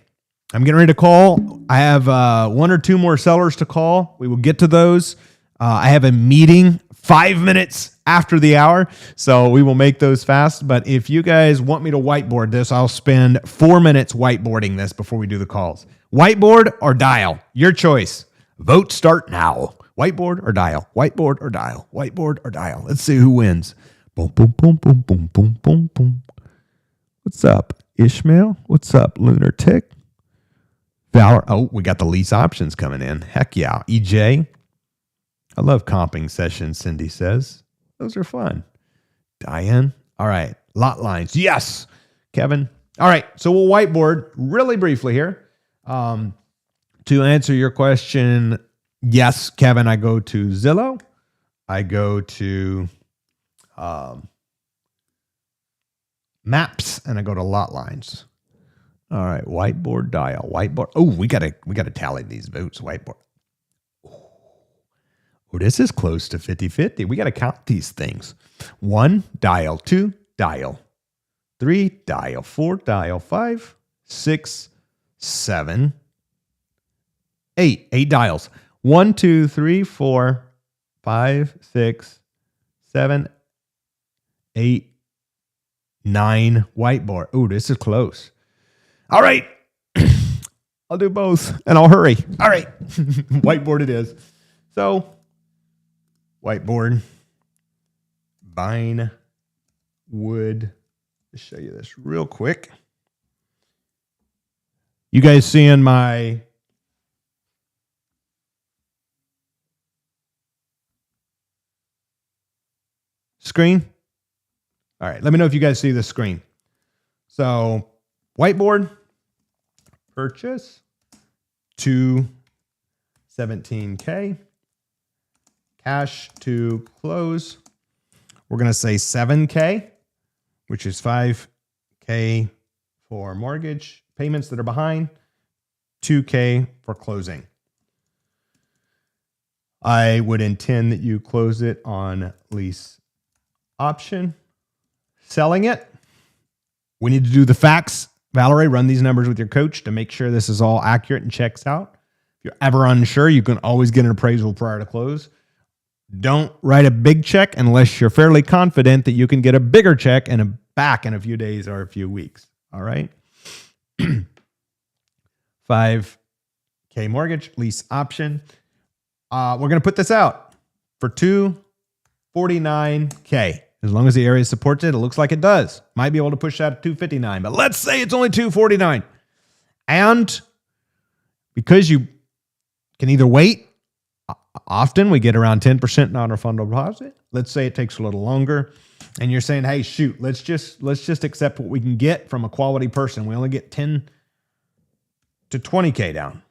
I'm getting ready to call. I have 1 or 2 more sellers to call. We will get to those. I have a meeting 5 minutes after the hour, so we will make those fast. But if you guys want me to whiteboard this, I'll spend 4 minutes whiteboarding this before we do the calls. Whiteboard or dial, your choice. Vote start now. Whiteboard or dial, whiteboard or dial, whiteboard or dial. Let's see who wins. Boom, boom, boom, boom, boom, boom, boom, boom. What's up, Ishmael? What's up, Lunar Tick? Valor. Oh, we got the lease options coming in. Heck yeah. EJ. I love comping sessions, Cindy says. Those are fun. Diane. All right. Lot lines. Yes. Kevin. All right. So we'll whiteboard really briefly here. To answer your question, yes, Kevin, I go to Zillow. I go to Maps, and I go to lot lines. All right, whiteboard dial, whiteboard. Oh, we gotta tally these votes. Whiteboard. Oh, this is close to 50-50. We gotta count these things. 1, dial. 2, dial. 3, dial. 4, dial. 5, 6, 7, 8. 8 dials. 1, 2, 3, 4, 5, 6, 7, 8, 9. Whiteboard. Oh, this is close. All right. I'll do both and I'll hurry. All right. Whiteboard it is. So, whiteboard. Vine wood. Let's show you this real quick. You guys seeing my screen? All right. Let me know if you guys see the screen. So, whiteboard, purchase, 217K, cash to close. We're going to say 7K, which is 5K for mortgage payments that are behind, 2K for closing. I would intend that you close it on lease option. Selling it, we need to do the facts. Valerie, run these numbers with your coach to make sure this is all accurate and checks out. If you're ever unsure, you can always get an appraisal prior to close. Don't write a big check unless you're fairly confident that you can get a bigger check and back in a few days or a few weeks. All right. 5K mortgage, lease option. We're going to put this out for $249K. As long as the area supports it, it looks like it does. Might be able to push that to $259, but let's say it's only $249. And because you can either wait, often we get around 10% non-refundable deposit. Let's say it takes a little longer, and you're saying, "Hey, shoot, let's just accept what we can get from a quality person. We only get 10 to 20K down."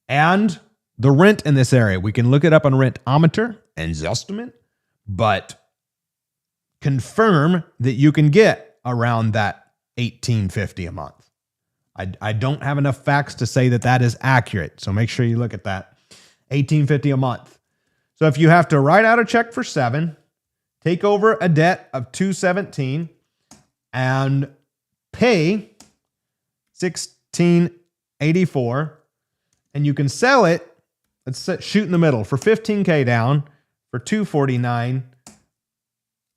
And the rent in this area, we can look it up on Rentometer and Zestimate. But confirm that you can get around that $1,850 a month. I don't have enough facts to say that is accurate, so make sure you look at that. $1,850 a month. So if you have to write out a check for 7, take over a debt of $217, and pay $1,684, and you can sell it. Let's shoot in the middle for $15K down. For $249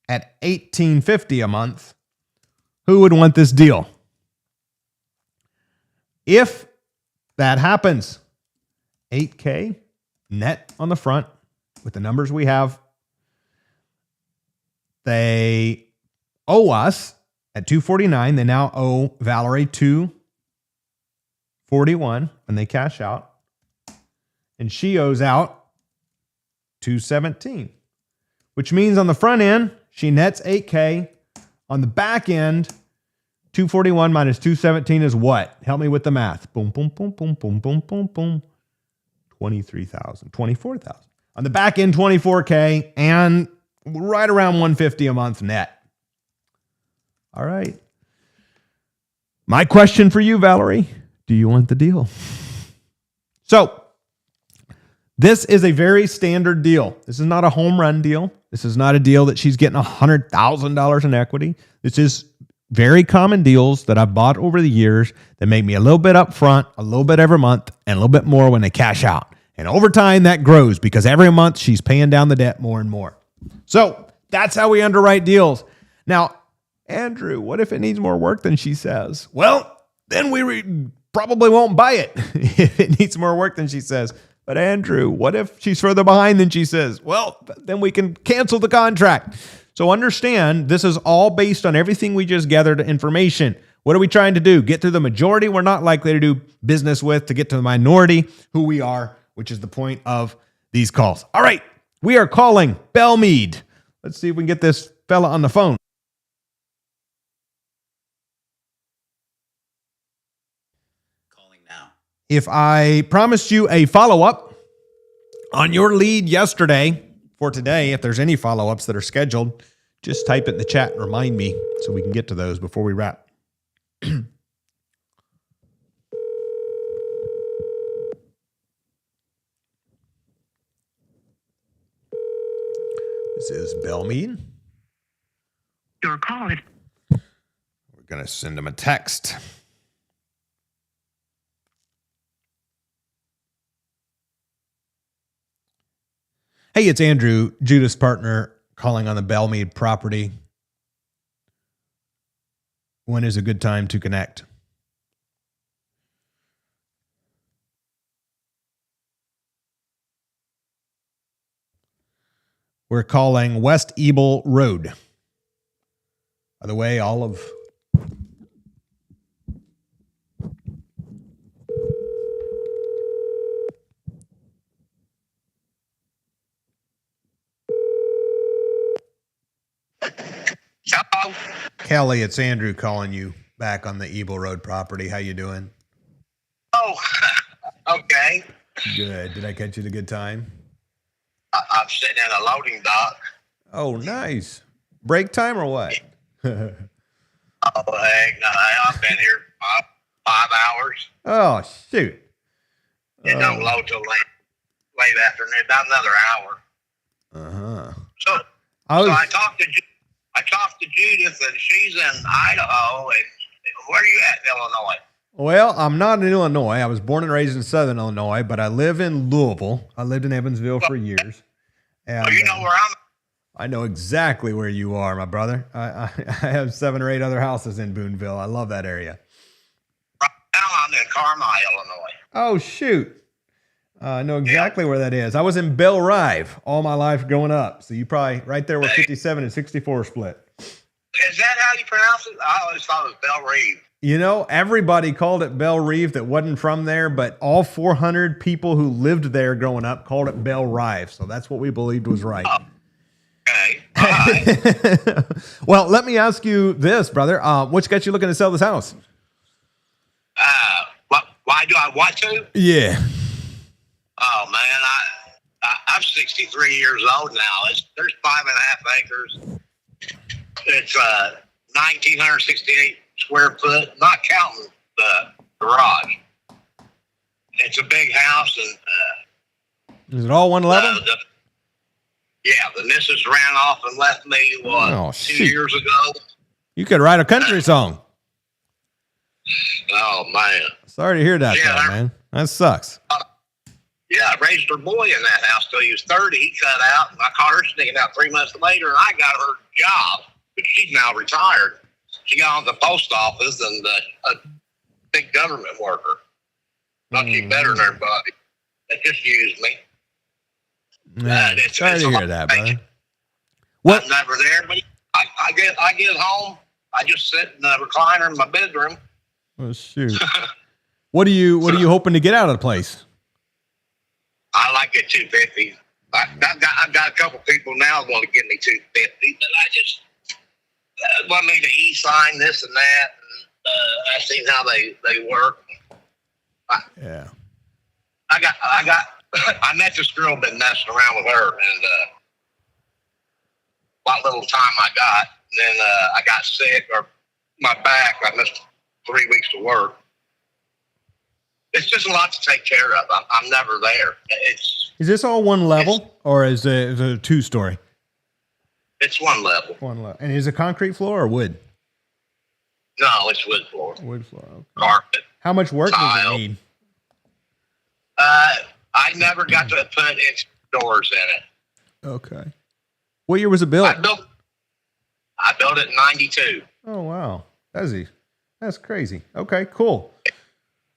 at $1,850 a month, who would want this deal? If that happens, $8K net on the front with the numbers we have. They owe us at $249. They now owe Valerie $241 when they cash out, and she owes out $217, which means on the front end, she nets $8K. On the back end, $241 minus $217 is what? Help me with the math. Boom, boom, boom, boom, boom, boom, boom, boom. $23,000, $24,000. On the back end, $24K and right around $150 a month net. All right. My question for you, Valerie, do you want the deal? So this is a very standard deal. This is not a home run deal. This is not a deal that she's getting $100,000 in equity. This is very common deals that I've bought over the years that make me a little bit up front, a little bit every month, and a little bit more when they cash out. And over time, that grows because every month she's paying down the debt more and more. So that's how we underwrite deals. Now, Andrew, what if it needs more work than she says? Well, then we probably won't buy it if it needs more work than she says. But Andrew, what if she's further behind than she says? Well, then we can cancel the contract. So understand, this is all based on everything we just gathered information. What are we trying to do? Get to the majority we're not likely to do business with, to get to the minority who we are, which is the point of these calls. All right, we are calling Belmead. Let's see if we can get this fella on the phone. If I promised you a follow-up on your lead yesterday for today, if there's any follow-ups that are scheduled, just type it in the chat and remind me so we can get to those before we wrap. This is Belmead. Your call is... We're going to send him a text. Hey, it's Andrew, Judas partner, calling on the Belmead property. When is a good time to connect? We're calling West Ebel Road. By the way, all of... Hello. Kelly, it's Andrew calling you back on the Ebel Road property. How you doing? Oh, okay. Good. Did I catch you at a good time? I'm sitting in a loading dock. Oh, nice. Break time or what? Oh, heck, no, I've been here 5 hours. Oh, shoot. It don't load till late afternoon, about another hour. Uh-huh. So I talked to Judith, and she's in Idaho. And where are you at in Illinois? Well, I'm not in Illinois. I was born and raised in Southern Illinois, but I live in Louisville. I lived in Evansville for years. And, you know where I'm at? I know exactly where you are, my brother. I have 7 or 8 other houses in Boonville. I love that area. Right now I'm in Carmi, Illinois. Oh, shoot. I know exactly where that is. I was in Belle Rive all my life growing up. So you probably right there where 57 and 64 split. Is that how you pronounce it? I always thought it was Belle Rive. You know, everybody called it Belle Rive that wasn't from there, but all 400 people who lived there growing up called it Belle Rive. So that's what we believed was right. Oh, okay. All right. Well, let me ask you this, brother. What's got you looking to sell this house? Why do I want to? Yeah. Oh, man, I'm 63 years old now. There's 5.5 acres. It's 1,968 square foot, not counting the garage. It's a big house, and is it all one level? The missus ran off and left me 2 years ago. You could write a country song. Oh, man. Sorry to hear that, though, man. That sucks. I raised her boy in that house till he was 30. He cut out, and I caught her sneaking out 3 months later, and I got her job. But she's now retired. She got on the post office and a big government worker. Not she's better than everybody. They just used me. Man, sorry to hear that, brother. What? I'm never there, but I get home. I just sit in the recliner in my bedroom. Oh, shoot. What are you hoping to get out of the place? I like it 250. I've got a couple people now that want to give me 250, but I just want me to e-sign this and that. And, I've seen how they work. Yeah. I met this girl, been messing around with her, and what little time I got, and then I got sick, or my back. I missed 3 weeks to work. It's just a lot to take care of. I'm never there. Is this all one level or is it a 2-story? It's one level. One level. And is it concrete floor or wood? No, it's wood floor. Wood floor. Okay. Carpet. How much work does Tile. it need? I never got to put doors in it. Okay. What year was it built? I built it in 92. Oh wow, that's crazy. Okay, cool.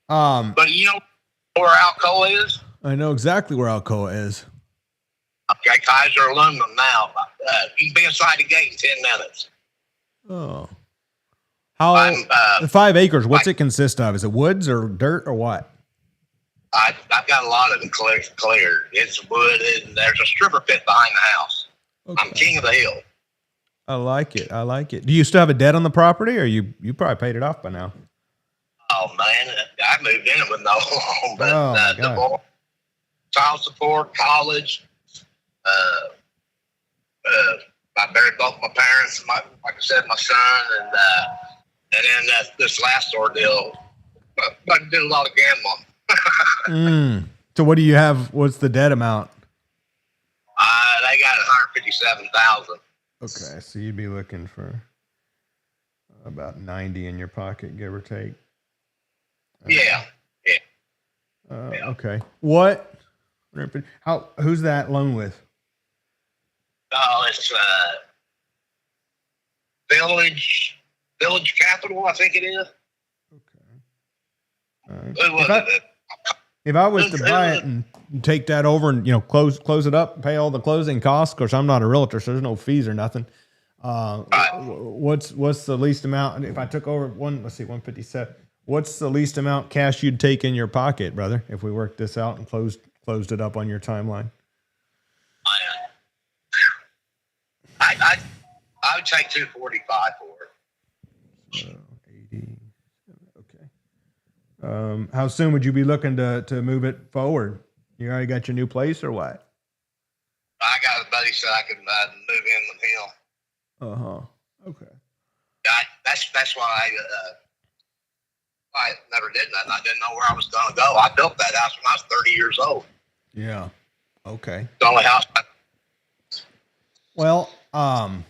But you know where Alcoa is? I know exactly where Alcoa is. Okay, Kaiser Aluminum now. You can be inside the gate in 10 minutes. Oh. How the 5 acres? What's it consist of? Is it woods or dirt or what? I've got a lot of them cleared. It's wood, and there's a stripper pit behind the house. Okay. I'm king of the hill. I like it. Do you still have a debt on the property, or you probably paid it off by now? Oh man, I moved in with no loan, but Oh, my God. divorce, child support, college. I buried both my parents, like I said, my son, and then this last ordeal. I did a lot of gambling. So what do you have? What's the debt amount? They got 157,000. Okay, so you'd be looking for about 90 in your pocket, give or take. Yeah. Okay. What? Who's that loan with? Oh, it's Village Capital, I think it is. Okay. If I was to buy it and take that over and close it up, pay all the closing costs, of course I'm not a realtor, so there's no fees or nothing. What's the least amount if I took over 157? What's the least amount cash you'd take in your pocket, brother, if we worked this out and closed it up on your timeline? I would take 245 for it. 80. Okay. How soon would you be looking to move it forward? You already got your new place or what? I got a buddy so I could move in with him. Okay. That's why I never did that. I didn't know where I was going to go. I built that house when I was 30 years old. Yeah. Okay. The only house. Well, I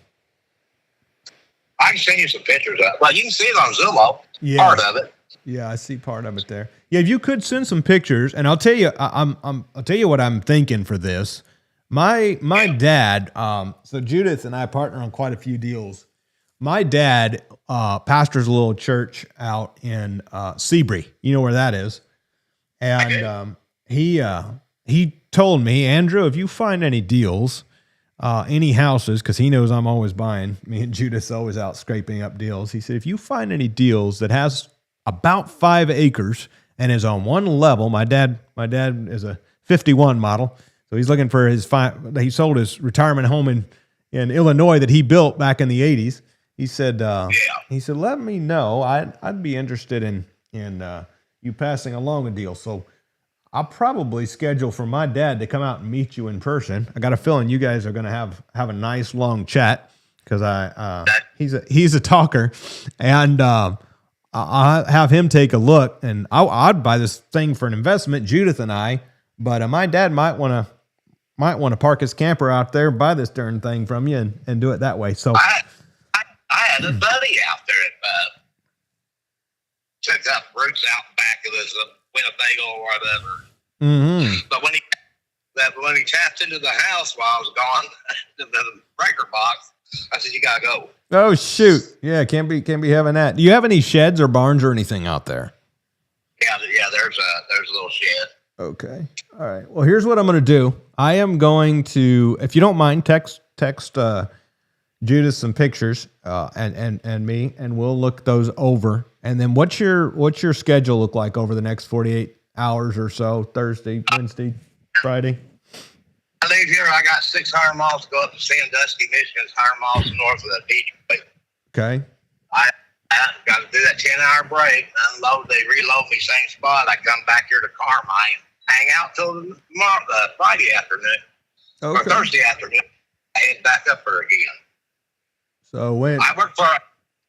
can send you some pictures of it. Well, you can see it on Zillow. Yeah. Part of it. Yeah, I see part of it there. Yeah, if you could send some pictures, and I'll tell you, I'll tell you what I'm thinking for this. My dad, so Judith and I partner on quite a few deals. My dad pastors a little church out in Seabury. You know where that is, and he told me, Andrew, if you find any deals, any houses, because he knows I'm always buying. Me and Judith's always out scraping up deals. He said, if you find any deals that has about 5 acres and is on one level, my dad is a 51 model, so he's looking for his he sold his retirement home in Illinois that he built back in the 80s. He said, let me know. I'd be interested in you passing along a deal. So I'll probably schedule for my dad to come out and meet you in person. I got a feeling you guys are going to have a nice long chat because he's a talker, and I'll have him take a look, and I'd buy this thing for an investment, Judith and I. But my dad might want to park his camper out there, buy this darn thing from you, and do it that way. So I had a buddy out there at took up roots out back of this Winnebago or whatever. Mm-hmm. But when he tapped into the house while I was gone, the breaker box, I said, "You gotta go." Oh shoot! Yeah, can't be having that. Do you have any sheds or barns or anything out there? Yeah. There's a little shed. Okay. All right. Well, here's what I'm going to do. I am going to, if you don't mind, text Judith some pictures and me, and we'll look those over. And then what's your schedule look like over the next 48 hours or so? Thursday, Wednesday, Friday. I leave here. I got 600 miles to go up to Sandusky, Michigan. It's 100 miles north of the beach. Okay. I got to do that 10-hour break, unload. They reload me same spot. I come back here to Carmine, hang out till the Friday afternoon or Thursday afternoon. I head back up there again. So when I work for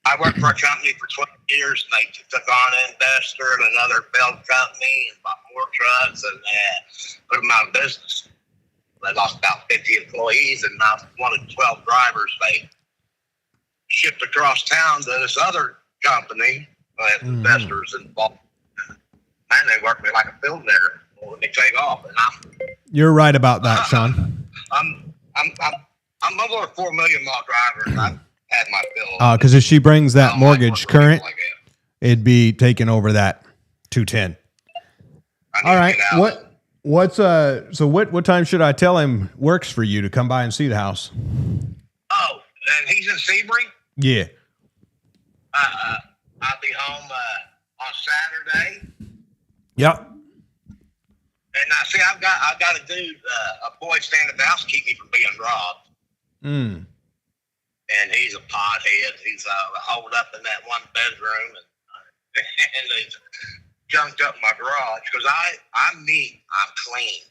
I worked for a company for 12 years, and they took on an investor and another failed company and bought more trucks and put them out of business. They lost about 50 employees, and now one of 12 drivers they shipped across town to this other company with investors involved. Man, they work me like a field nigger when they take off. And You're right about that, Sean. I'm over a 4 million mile driver, and I've had my fill. Because if she brings that I don't like mortgage working with current, people like that. it'd be taking over that 210. I need All to right. get out. What time should I tell him works for you to come by and see the house? Oh, and he's in Sebring. Yeah. I'll be home on Saturday. Yep. And I see, I've got a dude, a boy standing at the house to keep me from being robbed. And he's a pothead. He's holed up in that one bedroom, and he's junked up my garage because I'm neat, I'm clean.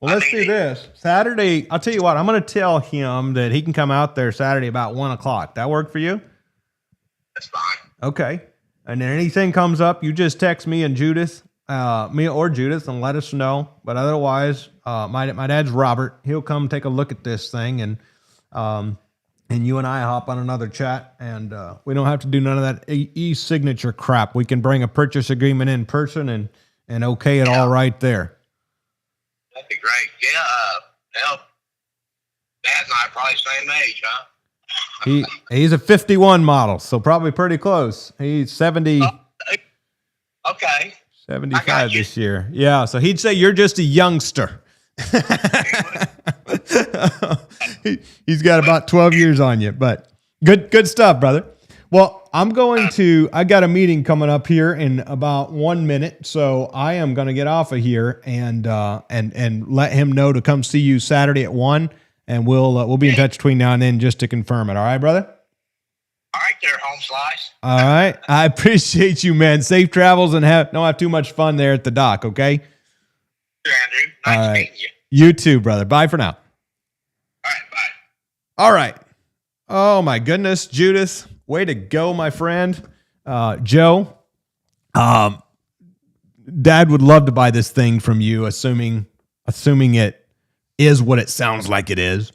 Well, let's do this. Saturday, I'll tell you what, I'm going to tell him that he can come out there Saturday about 1 o'clock. That work for you? That's fine. Okay. And then anything comes up, you just text me and Judith, me or Judith, and let us know. But otherwise, my dad's Robert. He'll come take a look at this thing, and you and I hop on another chat, and we don't have to do none of that e-signature crap. We can bring a purchase agreement in person and okay it all right there. That'd be great. Yeah. Hell, Dad and I are probably same age, huh? He's a 51 model, so probably pretty close. He's 70. Okay. 75 this year. Yeah, so he'd say you're just a youngster. He's got about 12 years on you, but good stuff, brother. Well, I got a meeting coming up here in about 1 minute, so I am going to get off of here and let him know to come see you Saturday at 1, and we'll be in touch between now and then just to confirm it. All right, brother? All right there, home slice. All right. I appreciate you, man. Safe travels, and don't have too much fun there at the dock, okay? Sure, Andrew. Nice meeting you. You too, brother. Bye for now. All right, bye. All right. Oh, my goodness, Judith. Way to go, my friend. Joe, Dad would love to buy this thing from you, assuming it is what it sounds like it is.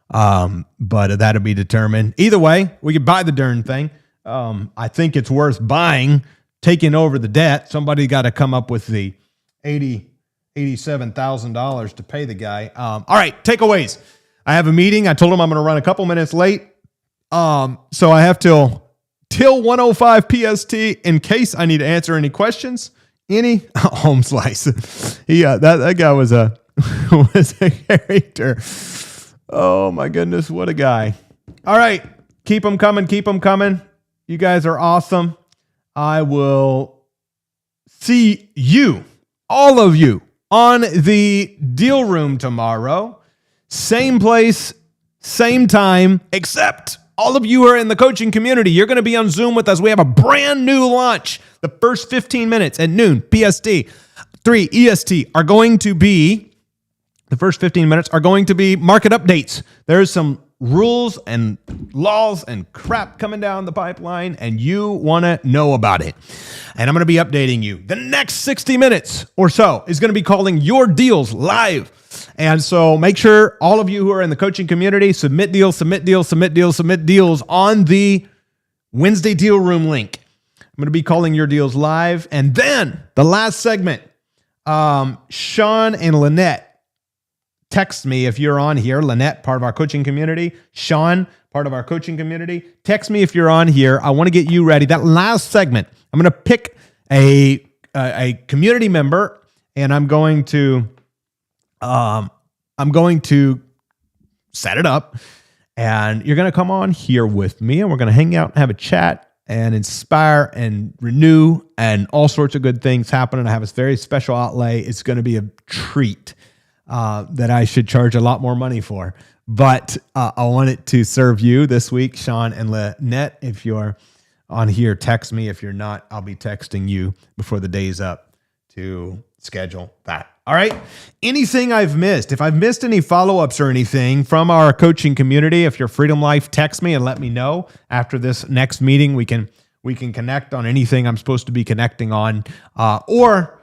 But that'll be determined. Either way, we could buy the darn thing. I think it's worth buying, taking over the debt. Somebody got to come up with the $87,000 to pay the guy. All right, takeaways. I have a meeting. I told him I'm going to run a couple minutes late. So I have till 1:05 PST in case I need to answer any questions. Any home slice. That guy was a character. Oh my goodness, what a guy. All right, keep them coming. You guys are awesome. I will see you, all of you, on the deal room tomorrow. Same place, same time, except all of you who are in the coaching community, you're going to be on Zoom with us. We have a brand new launch. The first 15 minutes at noon PST, 3 EST are going to be, the first 15 minutes are going to be market updates. There's some rules and laws and crap coming down the pipeline, and you want to know about it. And I'm going to be updating you. The next 60 minutes or so is going to be calling Your Deals Live. And so make sure all of you who are in the coaching community submit deals on the Wednesday deal room link. I'm going to be calling Your Deals Live. And then the last segment, Sean and Lynette, text me if you're on here. Lynette, part of our coaching community. Sean, part of our coaching community. Text me if you're on here. I want to get you ready. That last segment, I'm going to pick a community member, and I'm going to set it up, and you're going to come on here with me, and we're going to hang out and have a chat and inspire and renew and all sorts of good things happening. I have a very special outlay. It's going to be a treat that I should charge a lot more money for, but I want it to serve you this week, Sean and Lynette. If you're on here, text me. If you're not, I'll be texting you before the day's up to schedule that. All right. Anything I've missed, if I've missed any follow-ups or anything from our coaching community, if you're Freedom Life, text me and let me know after this next meeting. We can connect on anything I'm supposed to be connecting on, or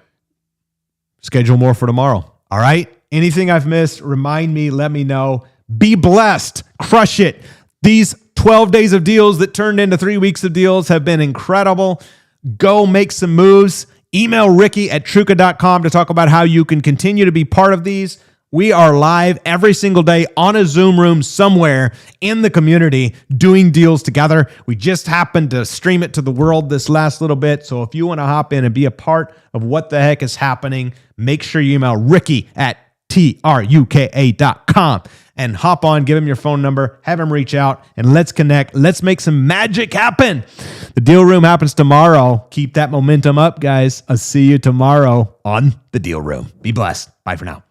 schedule more for tomorrow. All right. Anything I've missed, remind me, let me know. Be blessed. Crush it. These 12 days of deals that turned into 3 weeks of deals have been incredible. Go make some moves. Email Ricky@Truca.com to talk about how you can continue to be part of these. We are live every single day on a Zoom room somewhere in the community doing deals together. We just happened to stream it to the world this last little bit. So if you want to hop in and be a part of what the heck is happening, make sure you email Ricky@Truka.com and hop on, give him your phone number, have him reach out, and let's connect. Let's make some magic happen. The deal room happens tomorrow. Keep that momentum up, guys. I'll see you tomorrow on the deal room. Be blessed. Bye for now.